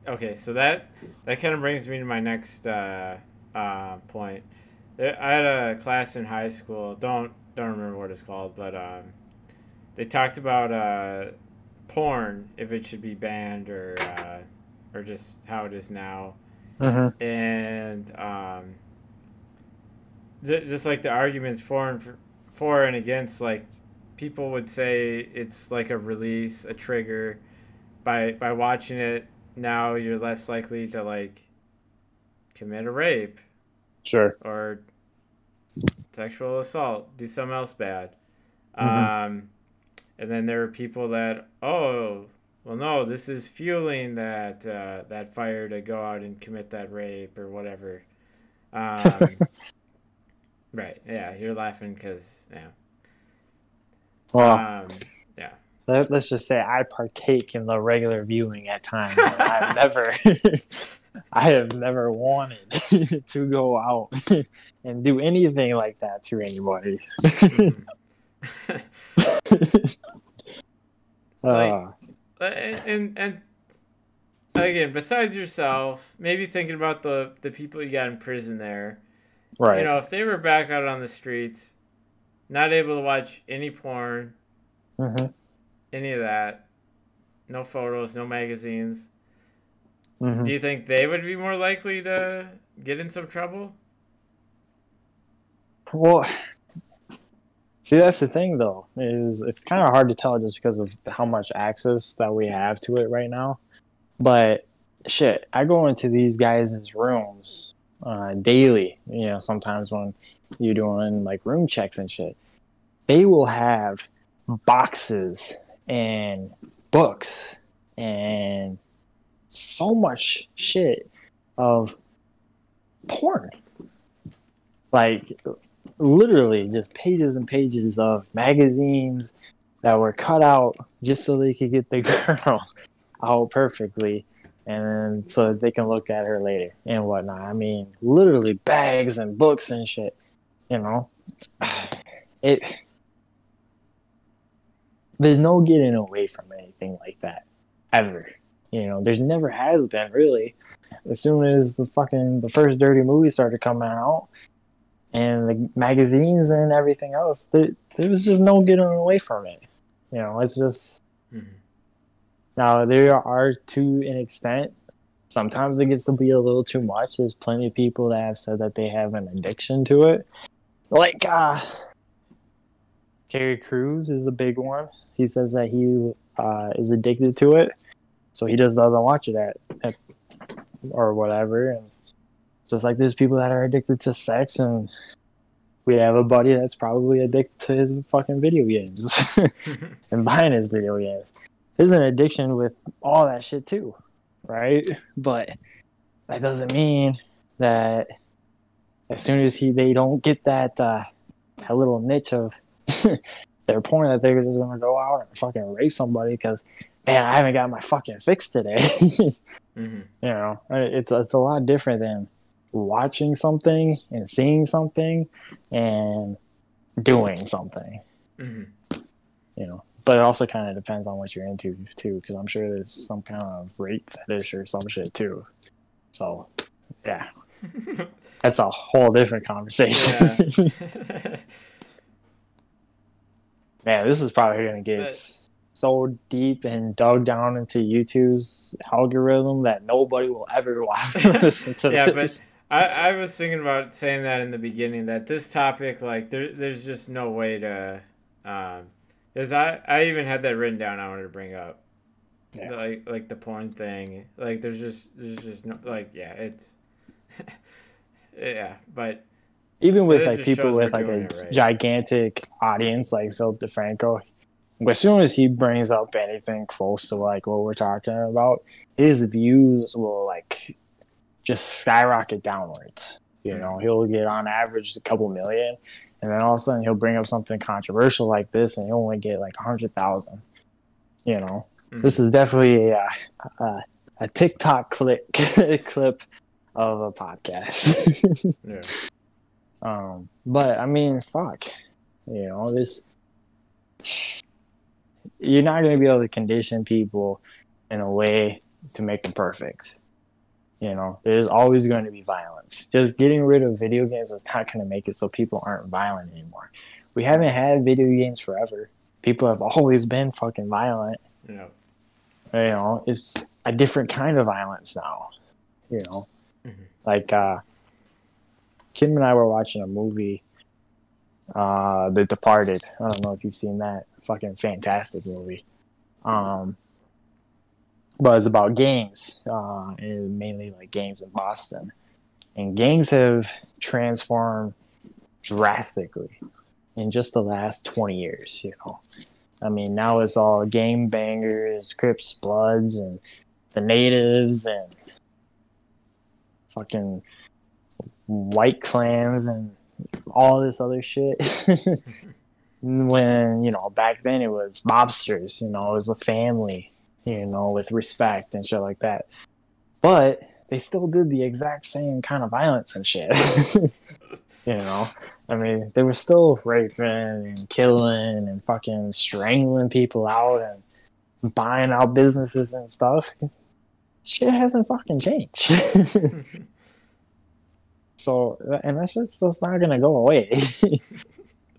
Okay, so that kind of brings me to my next point. I had a class in high school. Don't remember what it's called, but they talked about porn, if it should be banned or just how it is now, Mm-hmm. and just like the arguments for and against, like people would say it's like a release, a trigger. By watching it now, you're less likely to like commit a rape Sure. or sexual assault, do something else bad. Mm-hmm. And then there are people that, oh, well, no, this is fueling that fire to go out and commit that rape or whatever. Right? Yeah, you're laughing because Well, yeah. let's just say I partake in the regular viewing at times. I have never wanted to go out and do anything like that to anybody. Like, and again, besides yourself, maybe thinking about the people you got in prison there. Right. You know, if they were back out on the streets, not able to watch any porn, Mm-hmm. any of that, no photos, no magazines, Mm-hmm. do you think they would be more likely to get in some trouble? Well, see, that's the thing, though, is it's kind of hard to tell just because of how much access that we have to it right now. But shit, I go into these guys' rooms daily. You know, sometimes when you're doing like room checks and shit, they will have boxes and books and so much shit of porn. Like, literally just pages and pages of magazines that were cut out just so they could get the girl out perfectly and so that they can look at her later and whatnot. I mean, literally bags and books and shit, you know. There's no getting away from anything like that ever. You know, there's never has been, really. As soon as the first dirty movie started coming out and the magazines and everything else, there was just no getting away from it. You know, it's just... Mm-hmm. Now, there are, to an extent, sometimes it gets to be a little too much. There's plenty of people that have said that they have an addiction to it. Like, Terry Crews is a big one. He says that he is addicted to it, so he just doesn't watch it at or whatever. And just like there's people that are addicted to sex, and we have a buddy that's probably addicted to his fucking video games and buying his video games. There's an addiction with all that shit too, right? But that doesn't mean that as soon as they don't get that little niche of their porn, that they're just gonna go out and fucking rape somebody because, man, I haven't got my fucking fix today. Mm-hmm. You know, it's a lot different than watching something and seeing something and doing something. Mm-hmm. You know, but it also kind of depends on what you're into too, because I'm sure there's some kind of rape fetish or some shit too. So, yeah, that's a whole different conversation. Yeah. Man, this is probably going to get so deep and dug down into YouTube's algorithm that nobody will ever listen to Yeah, this. but I was thinking about saying that in the beginning, that this topic, like, there's just no way to, because I even had that written down I wanted to bring up. Yeah. Like the porn thing. Like, there's just no, like, yeah, it's, yeah, but Even with it like just people shows we're with like doing a it right. gigantic audience like Philip DeFranco, as soon as he brings up anything close to like what we're talking about, his views will like just skyrocket downwards. You know, he'll get on average a couple million, and then all of a sudden he'll bring up something controversial like this, and he'll only get like 100,000. You know, this is definitely a TikTok clip of a podcast. Yeah. But I mean, fuck. You know, this. You're not going to be able to condition people in a way to make them perfect. You know, there's always going to be violence. Just getting rid of video games is not going to make it so people aren't violent anymore. We haven't had video games forever. People have always been fucking violent. Yeah. You know, it's a different kind of violence now. You know, like Kim and I were watching a movie, The Departed. I don't know if you've seen that. Fucking fantastic movie. But it's about gangs, and mainly like gangs in Boston. And gangs have transformed drastically in just the last 20 years, you know. I mean, now it's all gang bangers, Crips, Bloods, and the Natives, and fucking white clans, and all this other shit. When, you know, back then it was mobsters, you know, it was a family, you know, with respect and shit like that. But they still did the exact same kind of violence and shit. You know, I mean, they were still raping and killing and fucking strangling people out and buying out businesses and stuff. Shit hasn't fucking changed. So, and that shit's just not gonna go away. You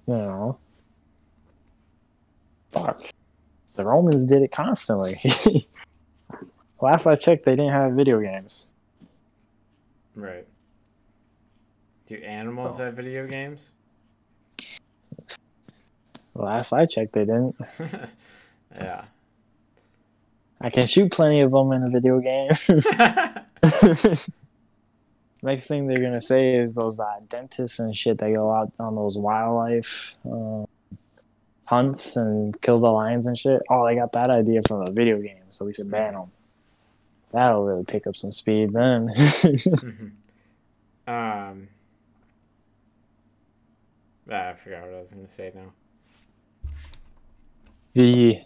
know, fuck. The Romans did it constantly. Last I checked, they didn't have video games. Right. Do animals have video games? Last I checked, they didn't. Yeah. I can shoot plenty of them in a video game. Next thing they're gonna say is those dentists and shit that go out on those wildlife hunts and kill the lions and shit. Oh, they got that idea from a video game, so we should ban them. That'll really pick up some speed then. I forgot what I was gonna say now. The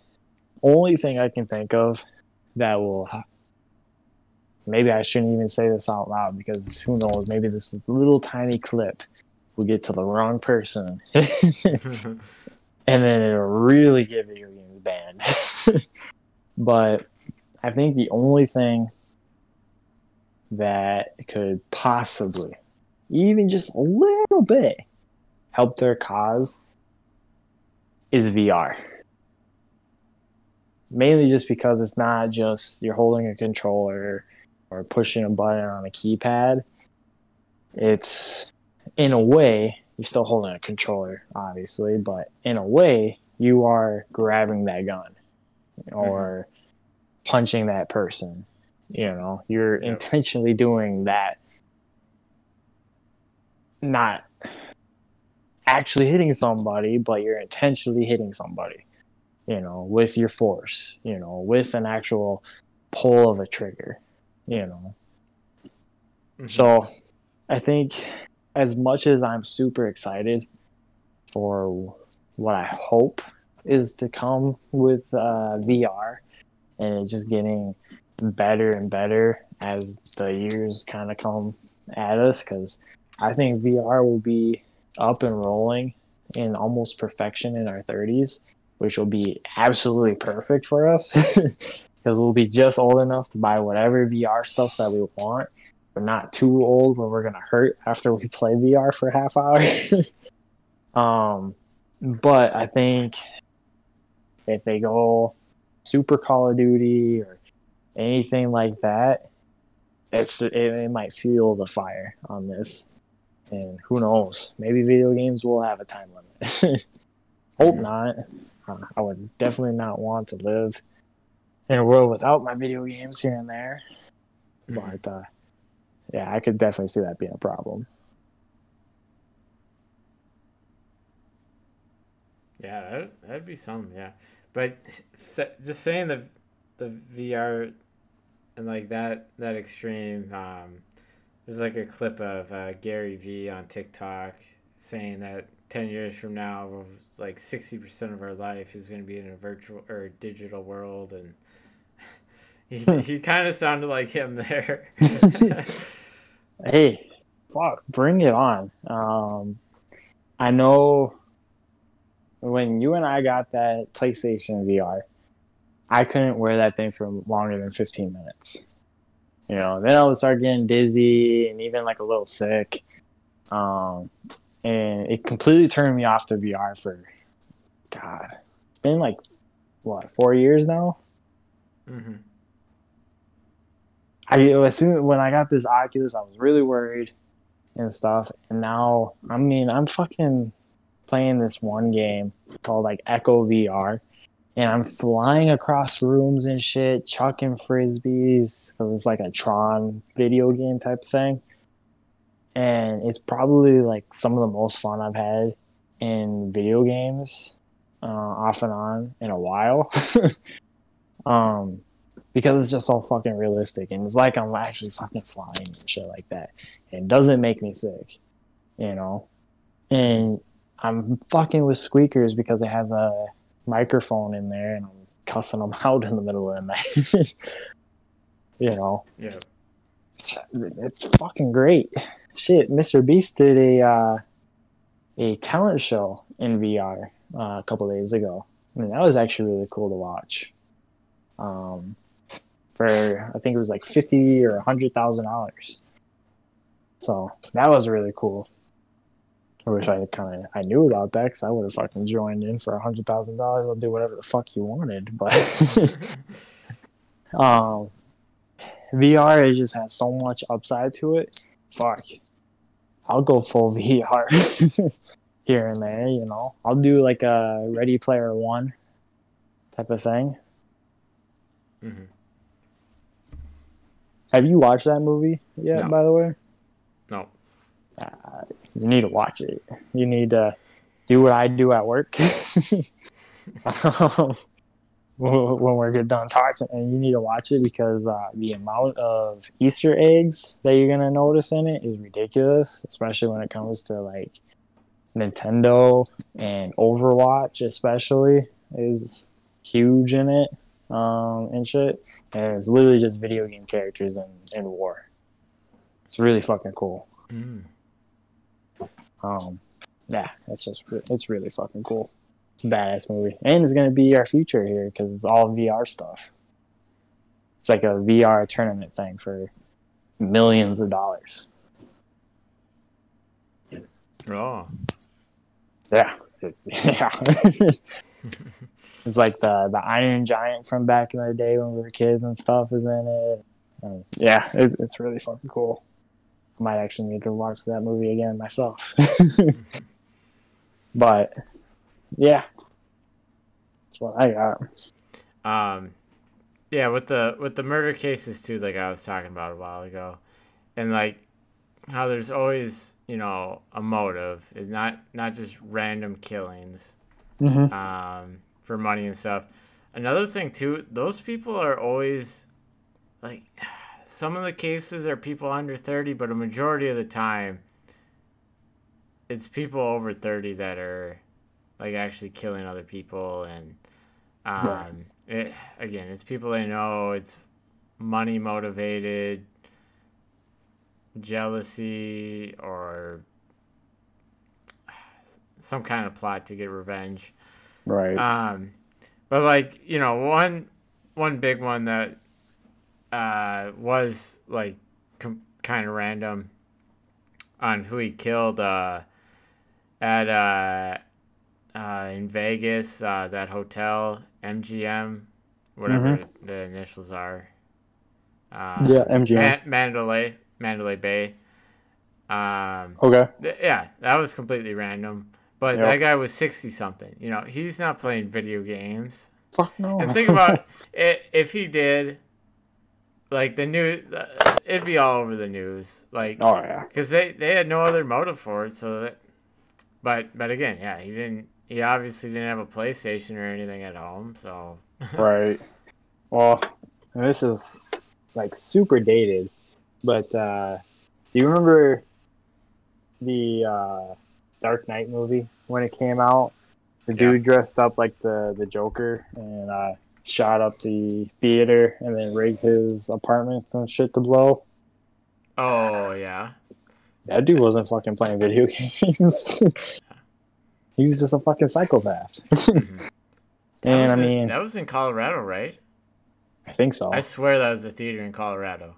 only thing I can think of that will, maybe I shouldn't even say this out loud because who knows, maybe this little tiny clip will get to the wrong person. And then it'll really get video games banned. But I think the only thing that could possibly, even just a little bit, help their cause is VR. Mainly just because it's not just you're holding a controller or pushing a button on a keypad. It's, in a way, you're still holding a controller, obviously, but in a way, you are grabbing that gun or punching that person. You know, you're intentionally doing that, not actually hitting somebody, but you're intentionally hitting somebody, you know, with your force, you know, with an actual pull of a trigger, you know. So I think as much as I'm super excited for what I hope is to come with VR and it just getting better and better as the years kind of come at us, because I think VR will be up and rolling in almost perfection in our 30s, which will be absolutely perfect for us because we'll be just old enough to buy whatever VR stuff that we want. We're not too old where we're going to hurt after we play VR for a half hour. But I think if they go super Call of Duty or anything like that, it might fuel the fire on this. And who knows? Maybe video games will have a time limit. Hope not. I would definitely not want to live in a world without my video games here and there. But yeah, I could definitely see that being a problem. Yeah, that'd be something. Yeah, but just saying the VR and like that extreme. There's like a clip of Gary V on TikTok saying that 10 years from now, like 60% of our life is going to be in a virtual or digital world, and he kind of sounded like him there. Hey, fuck, bring it on. I know when you and I got that PlayStation VR, I couldn't wear that thing for longer than 15 minutes. You know, then I would start getting dizzy and even like a little sick. And it completely turned me off to VR for, God, it's been like, what, 4 years now? Mm-hmm. When I got this Oculus, I was really worried and stuff. And now, I mean, I'm fucking playing this one game called like Echo VR, and I'm flying across rooms and shit, chucking frisbees because it's like a Tron video game type thing. And it's probably like some of the most fun I've had in video games, off and on in a while. Because it's just so fucking realistic, and it's like I'm actually fucking flying and shit like that. It doesn't make me sick, you know. And I'm fucking with squeakers because it has a microphone in there, and I'm cussing them out in the middle of the night. You know. Yeah. It's fucking great. Shit, Mr. Beast did a talent show in VR a couple days ago. I mean, that was actually really cool to watch. For I think it was like $50,000 or $100,000. So that was really cool. I wish I knew about that, because I would have fucking joined in for $100,000. I'll do whatever the fuck you wanted, but VR, it just has so much upside to it. Fuck, I'll go full VR here and there. You know, I'll do like a Ready Player One type of thing. Mm-hmm. Have you watched that movie yet? No. By the way, No. You need to watch it. You need to do what I do at work. When we're get done talking, and you need to watch it, because the amount of Easter eggs that you're gonna notice in it is ridiculous, especially when it comes to like Nintendo and Overwatch, especially is huge in it, and shit. And it's literally just video game characters in war. It's really fucking cool. Mm. Yeah, it's really fucking cool. It's a badass movie, and it's gonna be our future here because it's all VR stuff. It's like a VR tournament thing for millions of dollars. Oh. Yeah, yeah. It's like the Iron Giant from back in the day when we were kids and stuff is in it. And yeah, it's really fucking cool. I might actually need to watch that movie again myself. But yeah, that's what I got. Yeah, with the murder cases too, like I was talking about a while ago, and like how there's always, you know, a motive. It's not just random killings. Mm-hmm. For money and stuff. Another thing too, those people are always like, some of the cases are people under 30, but a majority of the time it's people over 30 that are like actually killing other people. And Right. it's people they know. It's money motivated, jealousy, or some kind of plot to get revenge. Right. But like, you know, one big one that was like kind of random on who he killed at in Vegas, that hotel, MGM, whatever Mm-hmm. the initials are. Yeah, MGM. Mandalay Bay. Okay. Yeah, that was completely random. But that Yep. guy was 60 something. You know, he's not playing video games. Fuck no. And think about it, if he did, like the news, it'd be all over the news. Like, Oh yeah. because they had no other motive for it. So that, but again, yeah, he didn't. He obviously didn't have a PlayStation or anything at home. So Right. Well, and this is like super dated, but do you remember the Dark Knight movie when it came out? The yeah. dude dressed up like the Joker and shot up the theater and then rigged his apartments and shit to blow. Oh yeah. That dude wasn't fucking playing video games. He was just a fucking psychopath. Mm-hmm. And I mean, that was in Colorado, right? I think so. I swear that was a theater in Colorado.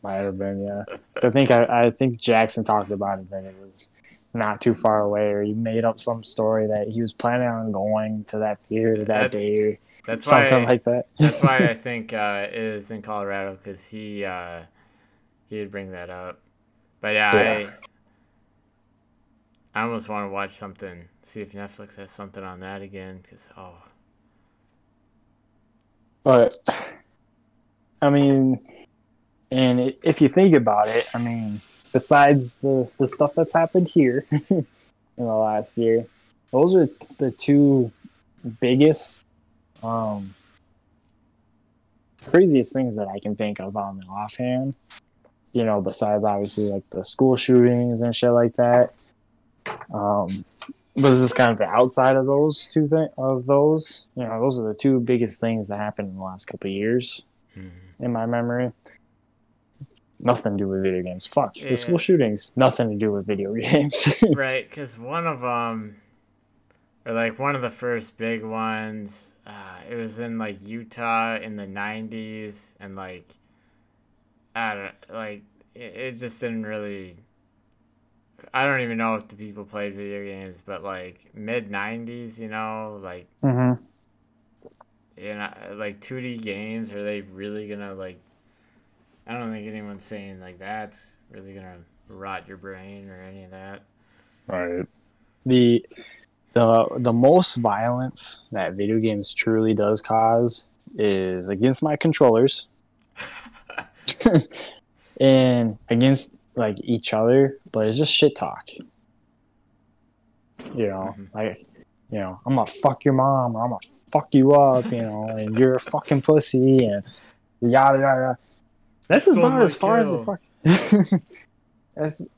Might have been, yeah. So I think Jackson talked about it, that it was not too far away, or he made up some story that he was planning on going to that theater that day, or something like that. That's why I think it is in Colorado, because he'd bring that up. But yeah. I almost want to watch something, see if Netflix has something on that again, because But I mean, and if you think about it, I mean, besides the stuff that's happened here in the last year, those are the two biggest, craziest things that I can think of on the offhand. You know, besides obviously like the school shootings and shit like that. But this is kind of the outside of those two things. Of those, you know, those are the two biggest things that happened in the last couple of years, in my memory. Nothing to do with video games. Fuck the school shootings. Nothing to do with video games. Right, because one of them, or like one of the first big ones, it was in like Utah in the '90s, and like I don't like it just didn't really. I don't even know if the people played video games, but like mid '90s, you know, like you know, like 2D games, are they really gonna like? I don't think anyone's saying like that's really gonna rot your brain or any of that. Right. The most violence that video games truly does cause is against my controllers and against like each other, but it's just shit talk. You know, like, you know, I'm gonna fuck your mom, or I'm gonna fuck you up, you know, and you're a fucking pussy, and yada yada. That's about as far as it fucking as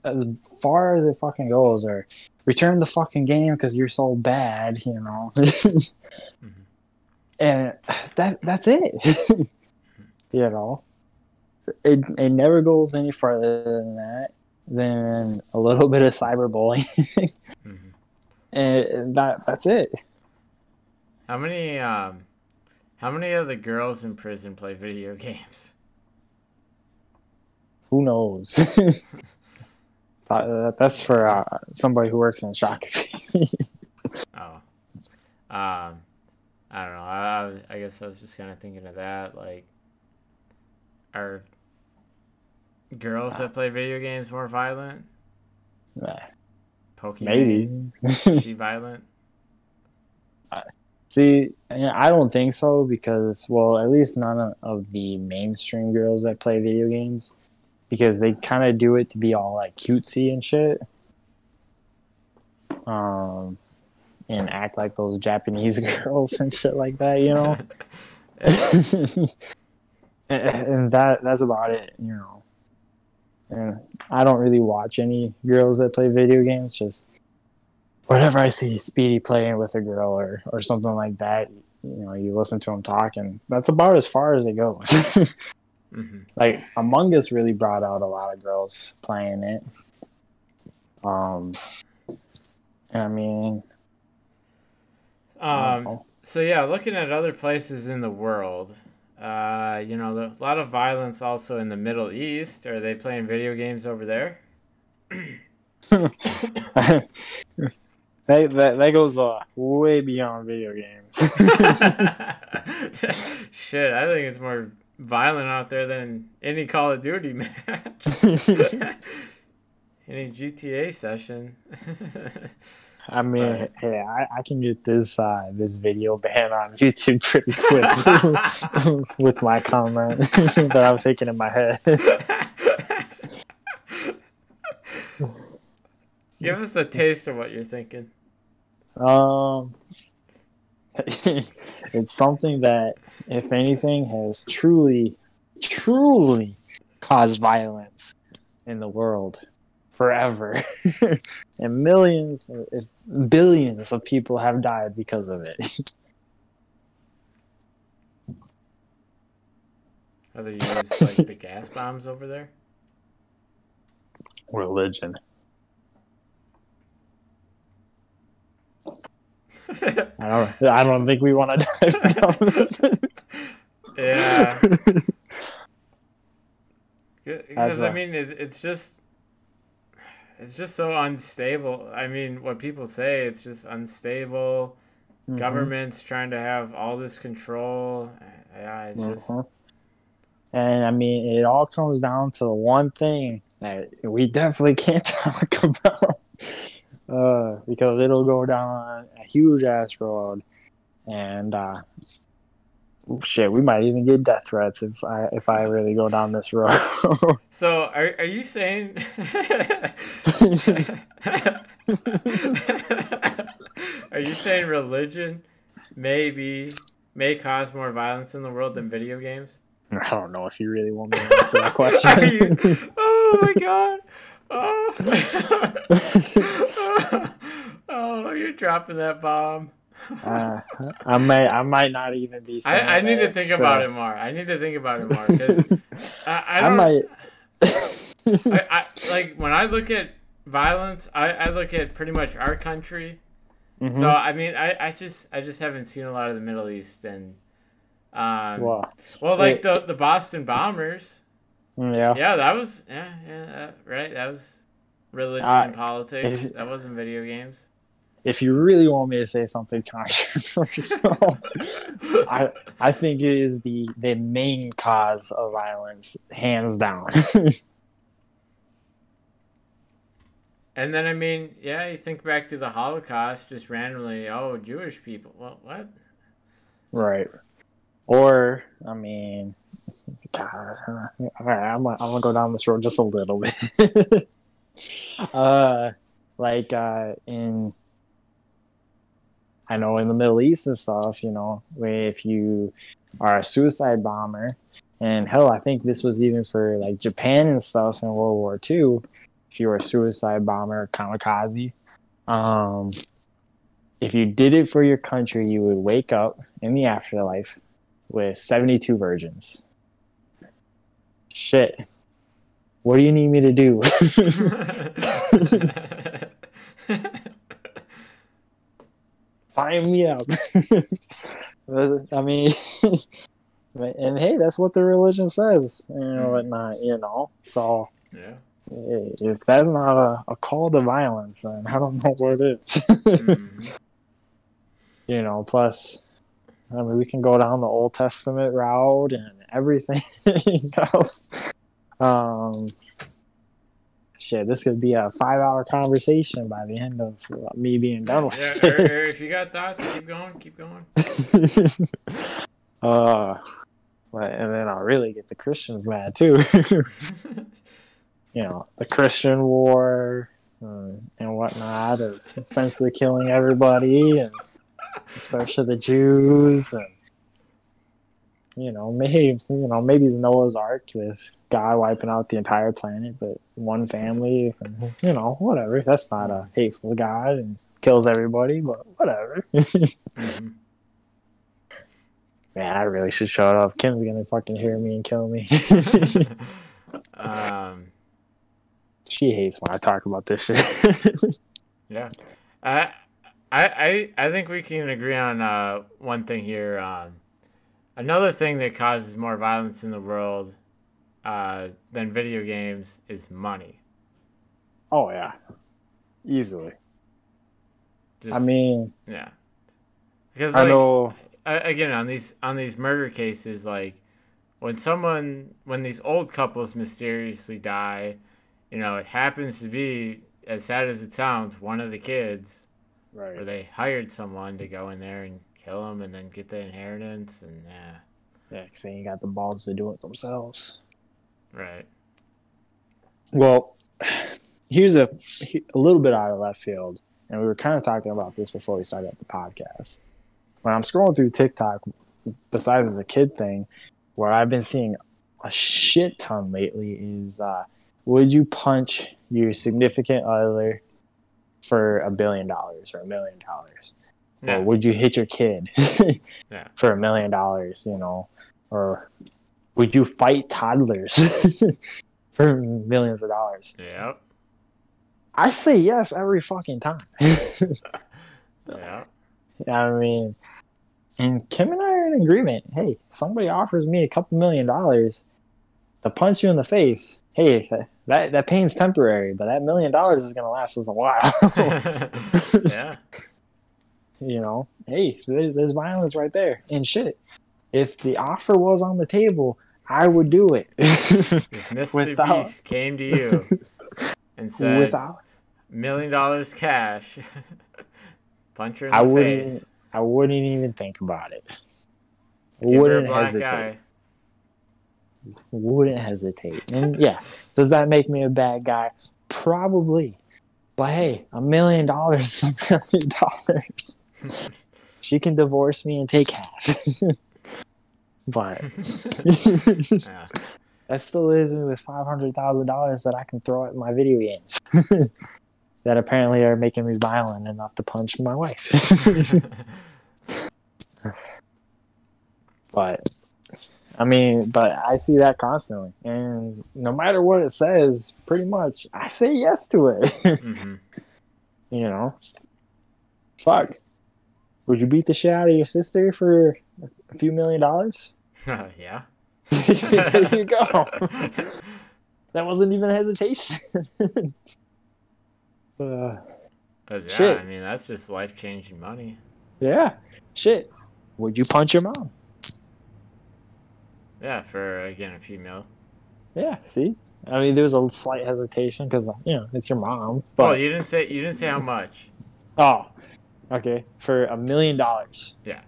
far as it fucking goes. Or return the fucking game because you're so bad, you know. And that's it. You know, it never goes any further than that. Than a little bit of cyberbullying, and that's it. How many of the girls in prison play video games? Who knows? That's for somebody who works in shopkeeping. Oh, I don't know. I guess I was just kind of thinking of that. Like, are girls that play video games more violent? Pokemon? Maybe. Is she violent? See, I don't think so because, well, at least none of the mainstream girls that play video games, because they kind of do it to be all like cutesy and shit, and act like those Japanese girls and shit like that, you know. And that's about it, you know. And I don't really watch any girls that play video games. Just whenever I see Speedy playing with a girl or something like that, you know, you listen to him talk, and that's about as far as it goes. Like Among Us really brought out a lot of girls playing it. And I mean, so yeah, looking at other places in the world, you know, a lot of violence also in the Middle East. Are they playing video games over there? that goes way beyond video games. Shit, I think it's more violent out there than any Call of Duty match. Any GTA session. I mean, But hey, I can get this video ban on YouTube pretty quick with my comment that I'm thinking in my head. give us a taste of what you're thinking. Um, it's something that, if anything, has truly caused violence in the world forever, and millions, if billions of people have died because of it. How they use like the gas bombs over there? Religion. I don't think we want to dive down this. Yeah. Because I mean, it's just so unstable. I mean, what people say, it's just unstable. Mm-hmm. Government's trying to have all this control. Yeah, it's just. And I mean, it all comes down to the one thing that we definitely can't talk about, because it'll go down a huge ass road, and shit, we might even get death threats if I really go down this road. So are you saying? Are you saying religion may cause more violence in the world than video games? I don't know if you really want me to answer that question. Oh my god! Oh, you're dropping that bomb. I might not even be saying I need to think about it more. I need to think about it more because I don't. might. I like when I look at violence. I look at pretty much our country. Mm-hmm. So I mean, I just haven't seen a lot of the Middle East and. Well, like the Boston bombers. Yeah, that was right. That was religion and politics. That wasn't video games. If you really want me to say something controversial, I think it is the main cause of violence, hands down. And then I mean, yeah, you think back to the Holocaust, just randomly. Oh, Jewish people. Well, what? Right. Or, I mean, God, all right, I'm gonna go down this road just a little bit. I know in the Middle East and stuff, you know, if you are a suicide bomber, and hell, I think this was even for like Japan and stuff in World War II. If you were a suicide bomber, kamikaze, if you did it for your country, you would wake up in the afterlife with 72 virgins. Shit. What do you need me to do? Sign me up. I mean, and hey, that's what the religion says, and whatnot, you know. So, yeah. If that's not a call to violence, then I don't know what it is. Mm-hmm. You know, plus, I mean, we can go down the Old Testament route and everything else. Shit, this could be a 5-hour conversation by the end of me being done with it. Or if you got thoughts, keep going. And then I'll really get the Christians mad too. You know, the Christian war and whatnot, of essentially killing everybody, and especially the Jews, and maybe it's Noah's Ark with God wiping out the entire planet, but one family, whatever. That's not a hateful God and kills everybody, but whatever. Mm-hmm. Man, I really should shut up. Kim's gonna fucking hear me and kill me. She hates when I talk about this shit. Yeah. I think we can agree on one thing here. Another thing that causes more violence in the world than video games is money. Oh, yeah. Easily. I Just mean, yeah, because I like know. again on these murder cases, like when these old couples mysteriously die, you know, it happens to be, as sad as it sounds, one of the kids, or Right. they hired someone to go in there and kill them and then get the inheritance, and yeah, Yeah, 'cause they ain't got the balls to do it themselves. right, Well, here's a little bit out of left field, and we were kind of talking about this before we started up the podcast. When I'm scrolling through TikTok, besides the kid thing, what I've been seeing a shit ton lately is would you punch your significant other for $1 billion or $1 million? Or yeah, would you hit your kid yeah, for $1 million, you know? Or would you fight toddlers for millions of dollars? yep, I say yes every fucking time. yeah, I mean, and Kim and I are in agreement. Hey, somebody offers me a couple $1 million to punch you in the face. Hey, that pain's temporary, but that $1 million is gonna last us a while. yeah. You know, hey, there's violence right there. And shit, if the offer was on the table, I would do it. If Mr. without Beast came to you and said without $1 million cash, punch her in I the wouldn't face, I wouldn't even think about it. give her a Wouldn't black hesitate. eye. Wouldn't hesitate. And yeah, does that make me a bad guy? Probably. But hey, $1 million is $1 million. She can divorce me and take half. But Yeah. that still leaves me with $500,000 that I can throw at my video games. That apparently are making me violent enough to punch my wife. But I see that constantly, and no matter what it says, pretty much I say yes to it. Mm-hmm. You know, fuck. Would you beat the shit out of your sister for a few $1 million? Yeah. There you go. That wasn't even hesitation. Yeah, Shit. I mean, that's just life-changing money. Yeah, shit. Would you punch your mom? Yeah, for, again, a few mil. Yeah, see? I mean, there's a slight hesitation because, you know, it's your mom. But Well, you didn't say how much. oh, okay. For $1 million. Yeah.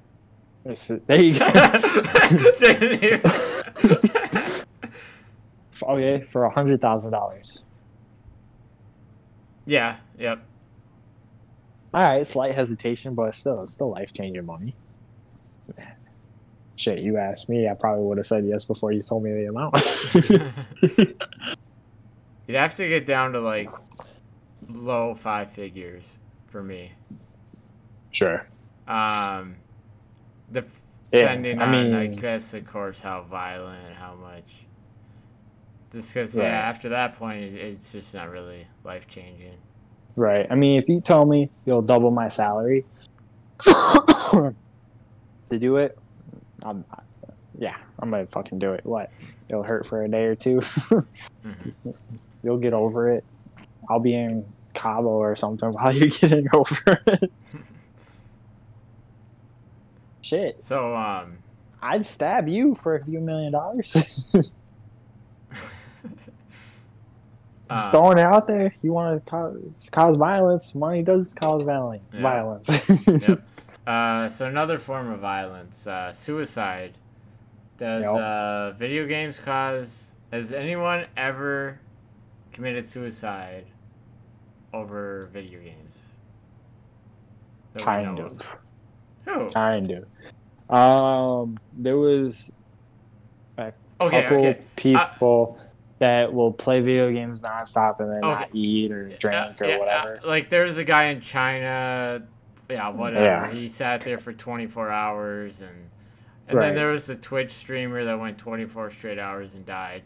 There you go. Okay, for $100,000. Yeah, yep. All right, slight hesitation, but it's still life-changing money. Shit, you asked me, I probably would have said yes before you told me the amount. You'd have to get down to, like, low 5 figures for me. Sure. Depending I on, I mean, guess, of course, how violent, how much. Just because, right. yeah, after that point, it's just not really life-changing. Right. I mean, if you tell me you'll double my salary to do it, I'm gonna fucking do it. What? It'll hurt for a day or two. Mm-hmm. You'll get over it. I'll be in Cabo or something while you're getting over it. Shit. So, I'd stab you for a few $1 million. Just throwing it out there. You want to cause violence? Money does cause violence. Yep. So another form of violence, suicide. Does video games cause? Has anyone ever committed suicide over video games? Kind of. Who? Kind of. There was a couple people that will play video games nonstop and then not eat or drink or whatever. Like there's a guy in China, whatever. Yeah. He sat there for 24 hours and then there was the Twitch streamer that went 24 straight hours and died.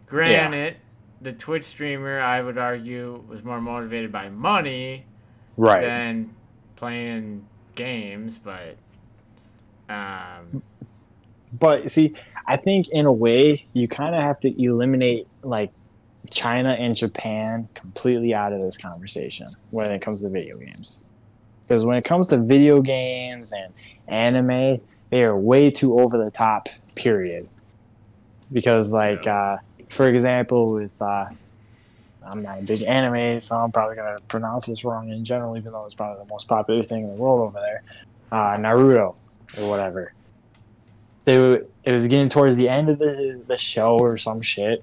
Granted, the Twitch streamer, I would argue, was more motivated by money than playing games, but see, I think in a way you kind of have to eliminate like China and Japan completely out of this conversation when it comes to video games. Because when it comes to video games and anime, they are way too over the top. Period. Because like for example, with I'm not a big anime, so I'm probably gonna pronounce this wrong in general, even though it's probably the most popular thing in the world over there. Naruto or whatever. It was getting towards the end of the show or some shit,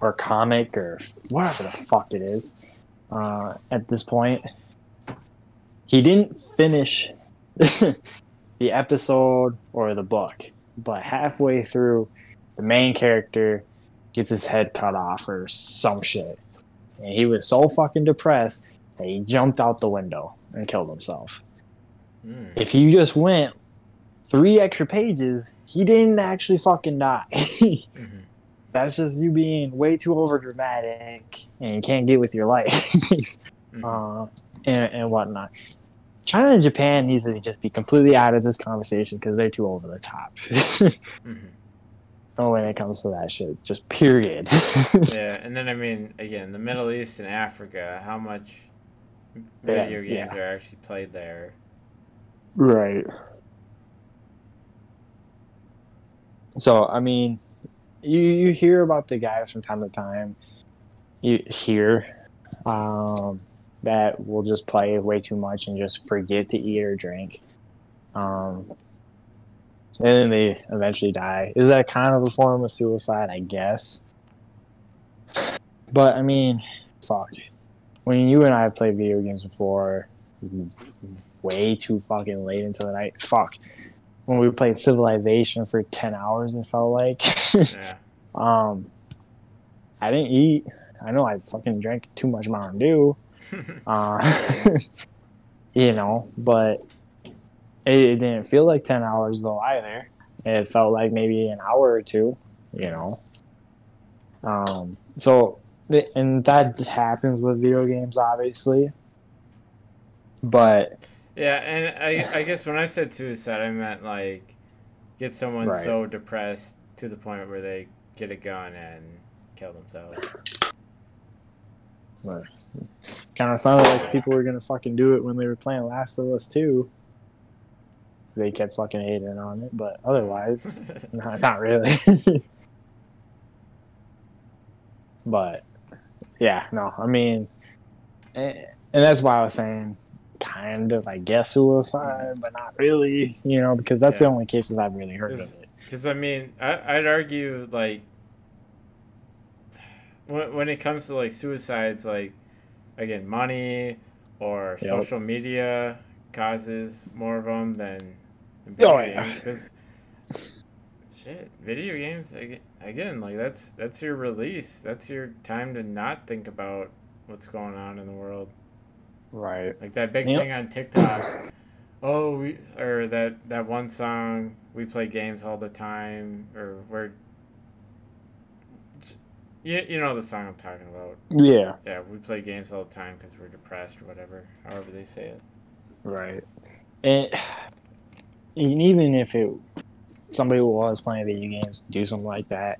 or comic or whatever the fuck it is. At this point, he didn't finish the episode or the book, but halfway through, the main character gets his head cut off or some shit. And he was so fucking depressed that he jumped out the window and killed himself. If he just went 3 extra pages, he didn't actually fucking die. That's just you being way too over dramatic and you can't get with your life. And whatnot. China and Japan needs to just be completely out of this conversation because they're too over the top. When it comes to that shit, just period. Yeah, and then I mean, again, the Middle East and Africa, how much video games are actually played there? Right. So I mean, you hear about the guys from time to time. You hear that will just play way too much and just forget to eat or drink. And then they eventually die. Is that kind of a form of suicide? I guess. But I mean, fuck. When you and I played video games before, way too fucking late into the night. Fuck. When we played Civilization for 10 hours, it felt like. Yeah. I didn't eat. I know I fucking drank too much Mountain Dew. You know, but it didn't feel like 10 hours though either. It felt like maybe an hour or two, you know. So, and that happens with video games, obviously. But yeah, and I guess when I said suicide, I meant like get someone so depressed to the point where they get a gun and kill themselves. But kind of sounded like people were gonna fucking do it when they were playing Last of Us 2. They kept fucking hating on it, but otherwise, not really. But yeah, no, I mean, and that's why I was saying kind of, I guess, suicide, but not really, you know, because that's the only cases I've really heard of it. Because I mean, I'd argue like when it comes to like suicides, like again, money or social media causes more of them than video games. Because shit, video games again, like that's your release. That's your time to not think about what's going on in the world. Right. Like that big thing on TikTok. Or that one song, we play games all the time, or we're. You know the song I'm talking about. Yeah. Yeah, we play games all the time because we're depressed or whatever, however they say it. Right. And even if somebody was playing video games do something like that,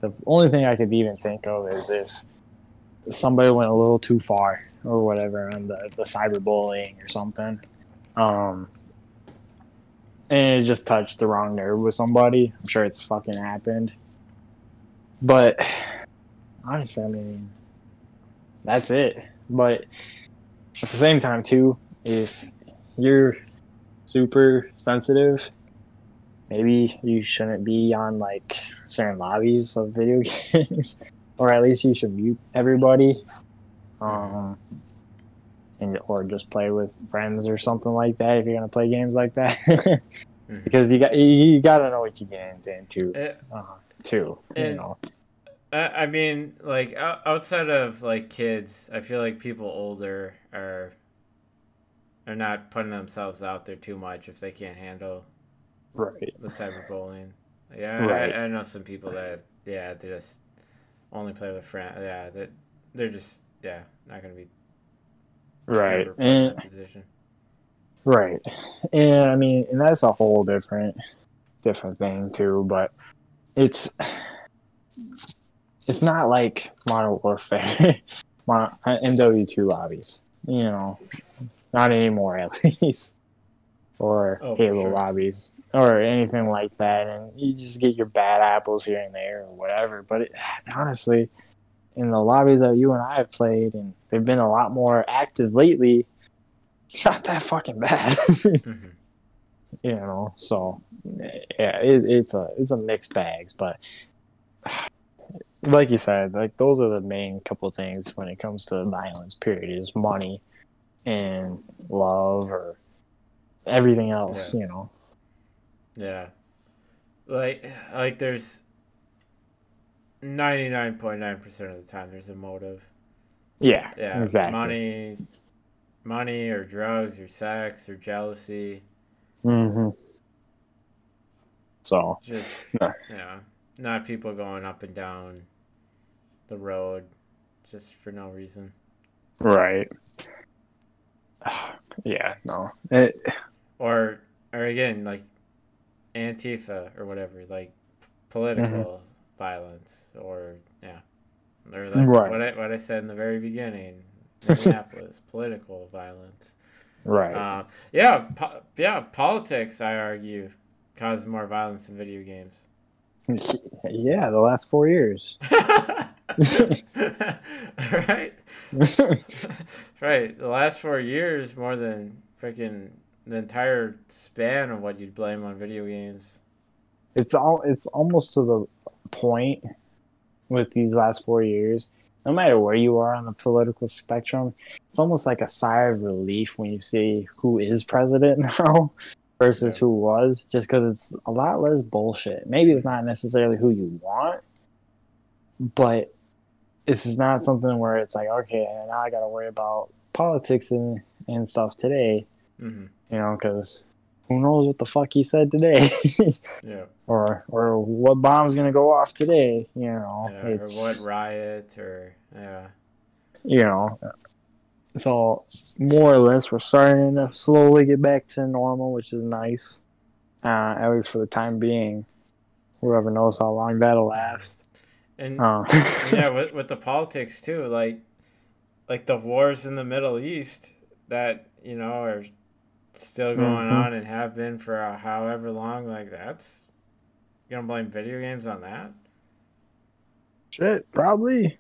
the only thing I could even think of is if somebody went a little too far or whatever on the cyberbullying or something. And it just touched the wrong nerve with somebody. I'm sure it's fucking happened. But honestly, I mean, that's it. But at the same time, too, if you're super sensitive, maybe you shouldn't be on like certain lobbies of video games, or at least you should mute everybody, or just play with friends or something like that if you're gonna play games like that. Because you gotta know what you get into, too. You know. I mean, like outside of like kids, I feel like people older are not putting themselves out there too much if they can't handle the cyberbullying. Yeah, I know some people that they just only play with friends. Yeah, that they're just not gonna be in that position. Right, and I mean, and that's a whole different thing too. But it's not like Modern Warfare, MW2 lobbies. You know, Not anymore, at least. Or Oh, for Halo sure. lobbies or anything like that. And you just get your bad apples here and there or whatever. But honestly, in the lobbies that you and I have played, and they've been a lot more active lately, it's not that fucking bad. Hmm. So yeah, it's a mixed bags, but like you said, like those are the main couple of things when it comes to violence. Period is money and love or everything else. Yeah. Yeah. Like there's 99.9% of the time there's a motive. Yeah, Yeah, exactly. money or drugs or sex or jealousy. Hmm. So, Just no, yeah, not people going up and down the road just for no reason. right. Yeah, no. It, Or again, like Antifa or whatever, like mhm. political violence or yeah. Or like Right. what I said in the very beginning, Minneapolis, political violence. Right. Yeah, politics. I argue causes more violence in video games. Yeah, the last 4 years. Right, right. The last 4 years, more than freaking the entire span of what you'd blame on video games. It's almost to the point with these last 4 years, no matter where you are on the political spectrum, it's almost like a sigh of relief when you see who is president now versus Yeah. who was, just because it's a lot less bullshit. Maybe it's Mm-hmm. not necessarily who you want, but this is not something where it's like, okay, now I got to worry about politics and stuff today, Mm-hmm. because who knows what the fuck he said today. Yeah. or what bomb's gonna go off today. Yeah. Or what It's riot or yeah. you know so more or less we're starting to slowly get back to normal, which is nice, at least for the time being. Whoever knows how long that'll Mm-hmm. last. And uh, and yeah, with the politics too, like the wars in the Middle East that are still going mm-hmm. on and have been for however long. Like that's you gonna blame video games on that? Shit, probably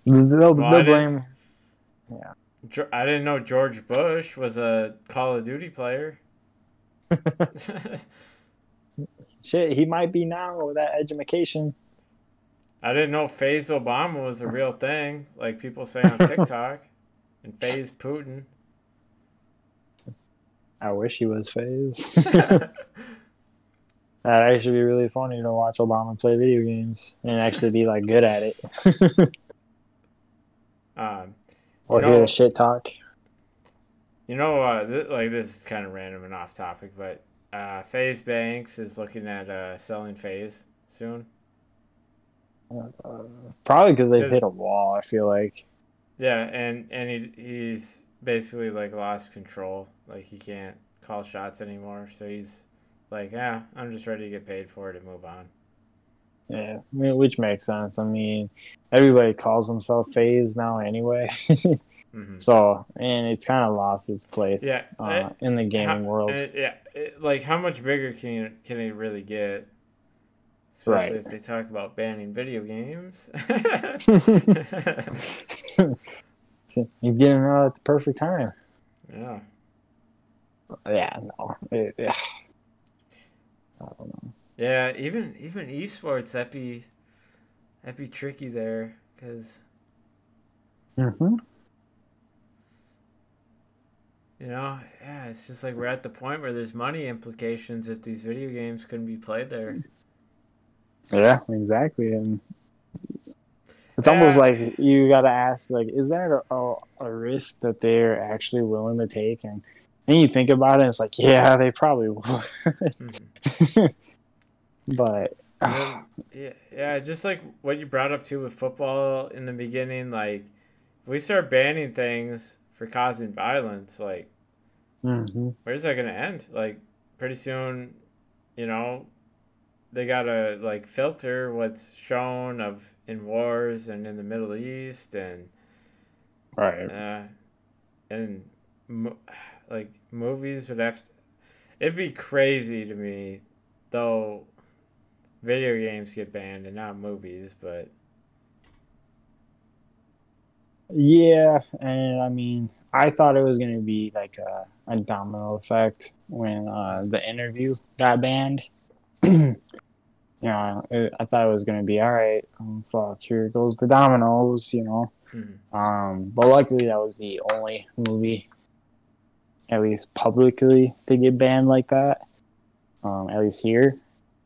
they'll, Well, they'll blame. Yeah. I didn't know George Bush was a Call of Duty player. Shit, he might be now with that education. I didn't know Phase Obama was a real thing, like people say on TikTok, and Phase Putin. I wish he was phased. That'd actually be really funny to watch Obama play video games and actually be like good at it. um, you Or hear the know, shit talk. like this is kind of random and off topic, but FaZe Banks is looking at selling FaZe soon. Probably because they've Cause hit a wall. I feel like. yeah, and he's basically like lost control. Like he can't call shots anymore. So he's like, yeah, I'm just ready to get paid for it and move on. Yeah, I mean, which makes sense. I mean, everybody calls themselves phase now anyway. Hmm. So, and it's kind of lost its place Yeah, in the gaming world. like how much bigger can it really get? Especially Right. if they talk about banning video games. You're getting out at the perfect time. Yeah. Yeah, no. Yeah, I don't know. Yeah, even esports that'd be tricky there because Mm-hmm. yeah, it's just like we're at the point where there's money implications if these video games couldn't be played there. Yeah, exactly. And it's almost Yeah. like you got to ask, like, is that a risk that they're actually willing to take? And then you think about it, it's like, yeah, they probably would. Mhm. But And then yeah, just like what you brought up too with football in the beginning, like if we start banning things for causing violence, like mhm. where's that gonna end? Like pretty soon, you know, they gotta like filter what's shown of in wars and in the Middle East and Right. uh and mo- like movies would have to, it'd be crazy to me though video games get banned and not movies, but Yeah, and I mean, I thought it was gonna be like a domino effect when the interview got banned. I thought it was gonna be all right. Fuck, here goes the dominoes. mhm. But luckily that was the only movie, at least publicly, to get banned like that. At least here.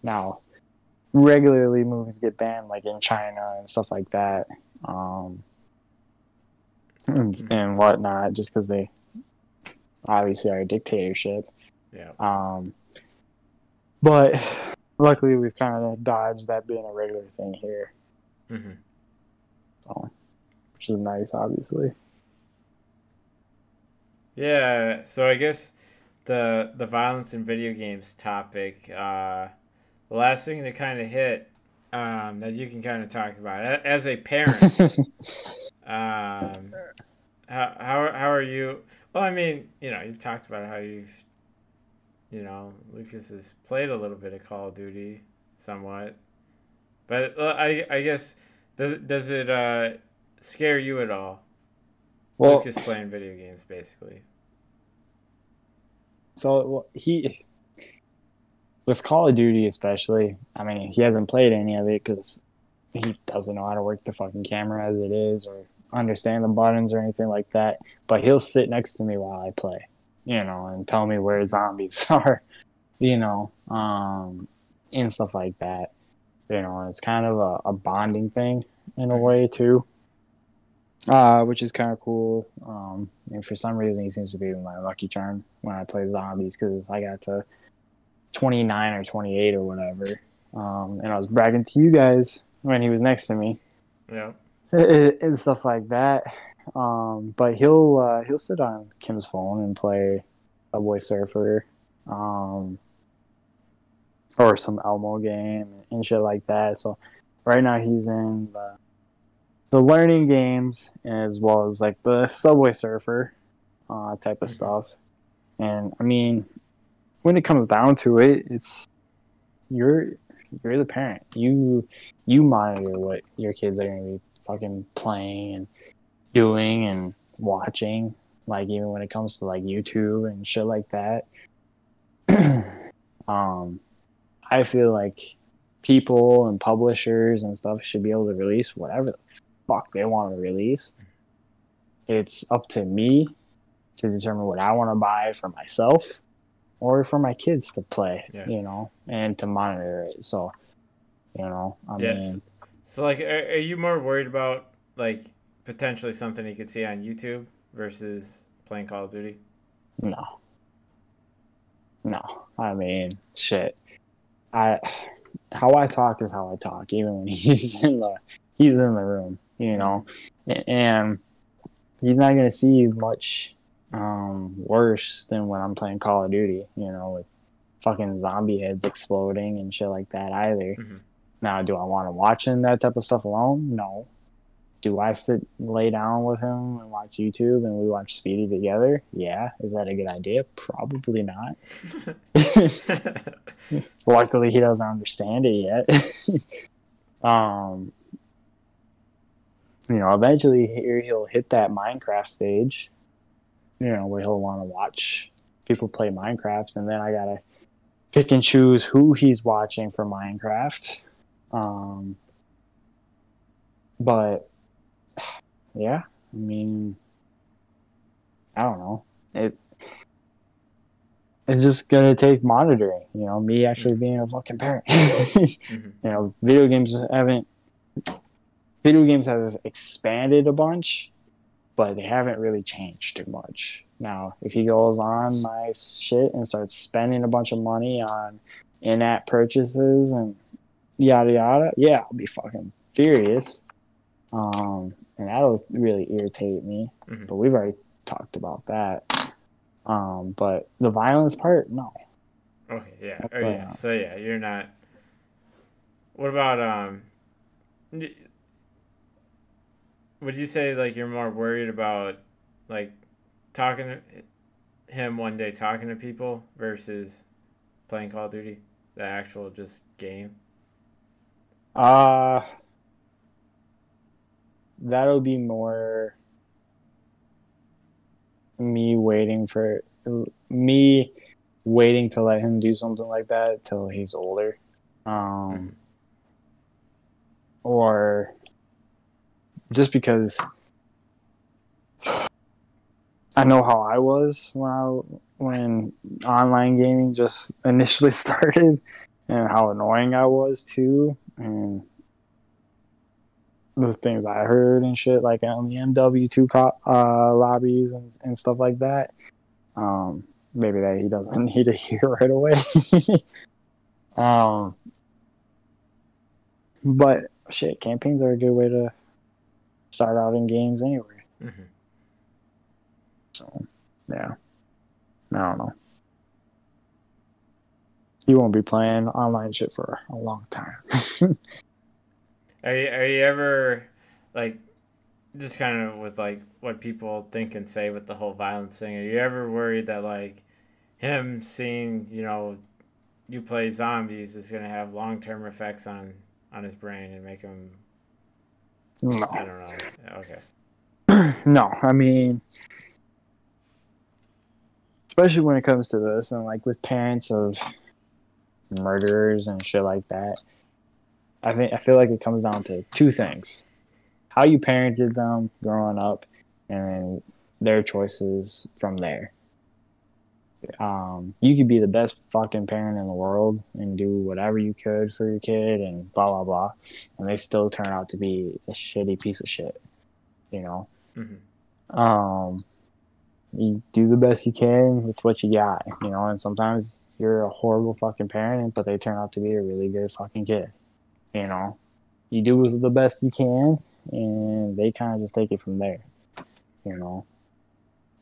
Now, regularly movies get banned like in China and stuff like that, Mhm. and whatnot, just because they obviously are a dictatorship. Yeah. Um, but luckily we've kind of dodged that being a regular thing here, Mhm. so which is nice, obviously. Yeah, so I guess the violence in video games topic, the last thing that kind of hit, that you can kind of talk about as a parent. Um, how are you? Well, I mean, you've talked about how Lucas has played a little bit of Call of Duty, somewhat, but I guess does it scare you at all? Well, Lucas playing video games, basically. so he with Call of Duty especially. I mean, he hasn't played any of it because he doesn't know how to work the fucking camera as it is or understand the buttons or anything like that. But he'll sit next to me while I play, and tell me where zombies are, and stuff like that. It's kind of a bonding thing in a Hmm. way too, which is kind of cool. And for some reason, he seems to be my lucky charm when I play zombies because I got to 29 or 28 or whatever. And I was bragging to you guys when he was next to me Yeah. and stuff like that. But he'll sit on Kim's phone and play Subway Surfer, um, or some Elmo game and shit like that. So right now he's in the learning games as well as like the Subway Surfer type of Hmm. stuff. And I mean, when it comes down to it, it's you're you're the parent. You monitor what your kids are gonna be fucking playing and doing and watching. Like even when it comes to like YouTube and shit like that. um, I feel like people and publishers and stuff should be able to release whatever the fuck they want to release. It's up to me to determine what I want to buy for myself or for my kids to play, Yeah. and to monitor it. So, I Yes. mean, So, like, are you more worried about like potentially something you could see on YouTube versus playing Call of Duty? no, no. I mean, shit. I how I talk is how I talk, even when he's in the room, Hmm. and he's not gonna see much worse than when I'm playing Call of Duty, with fucking zombie heads exploding and shit like that either. Hmm. Now, do I want to watch him that type of stuff alone? No. Do I lay down with him and watch YouTube and we watch Speedy together? Yeah. Is that a good idea? Probably not. Luckily, he doesn't understand it yet. um, eventually here he'll hit that Minecraft stage, where he'll want to watch people play Minecraft, and then I gotta pick and choose who he's watching for Minecraft. Um, but yeah, I mean, I don't know. It's just gonna take monitoring. Me actually Hmm. being a fucking parent. Hmm. Video games haven't. Video games have expanded a bunch, but they haven't really changed too much. Now, if he goes on my shit and starts spending a bunch of money on in-app purchases and yada yada, yeah, I'll be fucking furious. And that'll really irritate me. Hmm. But we've already talked about that. But the violence part, no. Okay. Yeah. Oh But yeah. So yeah, you're not. What about would you say like you're more worried about like talking to him one day talking to people versus playing Call of Duty, the actual just game? Uh that'll be more me waiting for me waiting to let him do something like that till he's older. Or just because I know how I was when online gaming just initially started, and how annoying I was too, and the things I heard and shit, like on the MW2 lobbies and stuff like that. Maybe that he doesn't need to hear right away. But shit, campaigns are a good way to start out in games anyway. Mm-hmm. So, yeah. I don't know. You won't be playing online shit for a long time. Are you ever like just kind of with like what people think and say with the whole violence thing? Are you ever worried that like him seeing you play zombies is gonna have long term effects on his brain and make him? No. I don't know. Okay. No, I mean, especially when it comes to this, and like with parents of murderers and shit like that, I feel like it comes down to two things: how you parented them growing up, and then their choices from there. You could be the best fucking parent in the world and do whatever you could for your kid and blah blah blah, and they still turn out to be a shitty piece of shit. You know. Mm-hmm. You do the best you can with what you got, and sometimes you're a horrible fucking parent, but they turn out to be a really good fucking kid. You do the best you can, and they kind of just take it from there.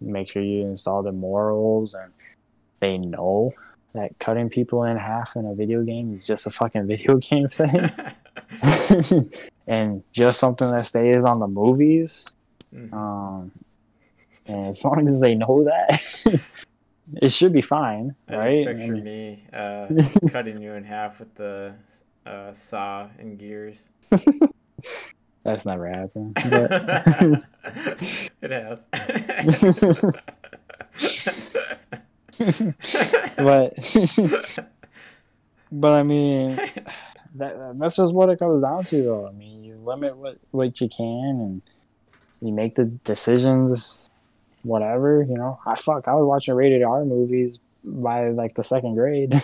Make sure you install the morals, and they know that cutting people in half in a video game is just a fucking video game thing. And just something that stays on the movies. Mm-hmm. And as long as they know that, it should be fine, I right? just picture me cutting you in half with the saw and gears. That's never happened. But It has. but I mean, that's just what it comes down to, though. I mean, you limit what you can, and you make the decisions. Whatever, I was watching rated R movies by like the second grade.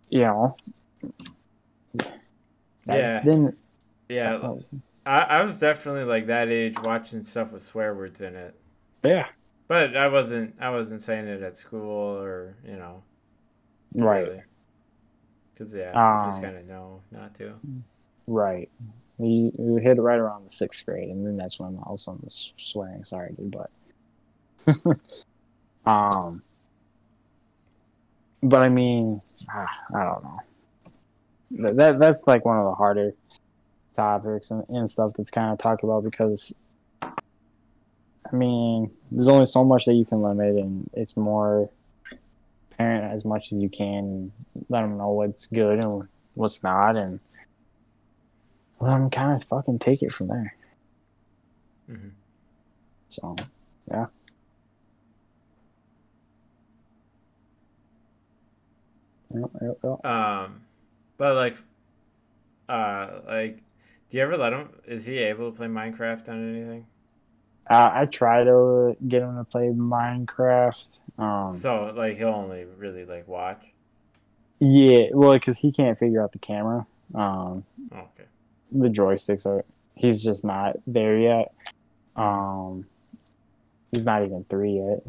Yeah. Didn't. Yeah. I was definitely like that age watching stuff with swear words in it. Yeah. But I wasn't saying it at school or, Right. Really. Because, you just kind of know not to. Right. You hit it right around the sixth grade, and then that's when all of a sudden the swearing started, but but I mean, I don't know. That's like one of the harder topics and stuff that's kind of talked about, because I mean, there's only so much that you can limit, and it's more parent as much as you can, let them know what's good and what's not, and let them kind of fucking take it from there. Mm-hmm. So, yeah. But do you ever let him? Is he able to play Minecraft on anything? I try to get him to play Minecraft. So he'll only really watch. Yeah, well, because he can't figure out the camera. Okay. The joysticks are. He's just not there yet. He's not even 3 yet.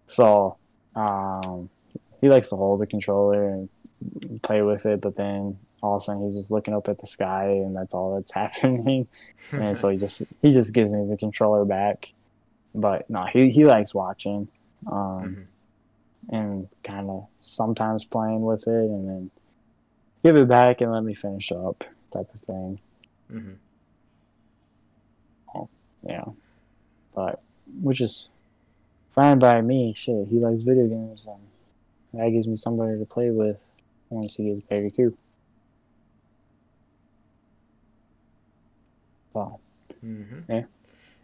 So, he likes to hold the controller and play with it, but then all of a sudden he's just looking up at the sky, and that's all that's happening. And so he just gives me the controller back. But no, he likes watching, and kind of sometimes playing with it, and then give it back and let me finish up, type of thing. Mm-hmm. Oh, yeah, but which is fine by me. Shit, he likes video games, and that gives me somebody to play with once he gets bigger too. So, yeah.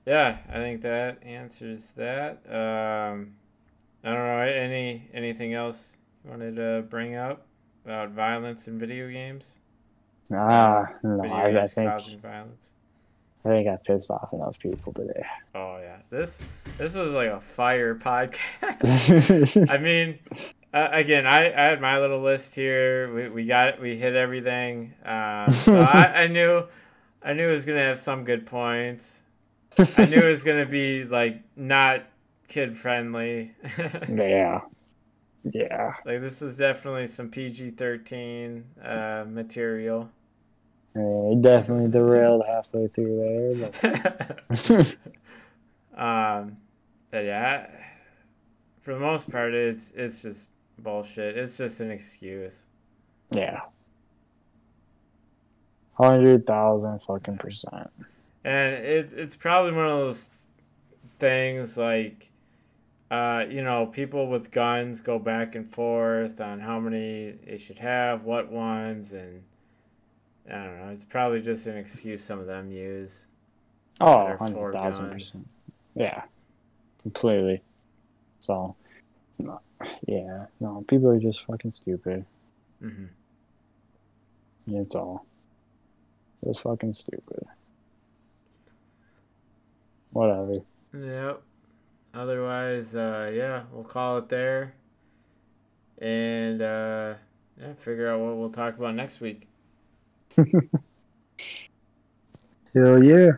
Yeah, I think that answers that. I don't know. Anything else you wanted to bring up about violence in video games? Violence, No, video games think causing violence. I pissed off enough people today. Oh yeah, this was like a fire podcast. I mean, again, I had my little list here. We hit everything. So I knew it was gonna have some good points. I knew it was gonna be like not kid friendly. Yeah. Yeah. Like this is definitely some PG-13 material. It definitely derailed halfway through there, but But yeah, for the most part, it's just bullshit. It's just an excuse. yeah. 100,000 fucking %. And it's probably one of those things like, people with guns go back and forth on how many they should have, what ones, and I don't know. It's probably just an excuse some of them use. Oh, 100,000%. Yeah, completely. So, yeah, no, people are just fucking stupid. Mm-hmm. It's all. Just fucking stupid. Whatever. Yep. Otherwise, yeah, we'll call it there. And, figure out what we'll talk about next week. Hell yeah.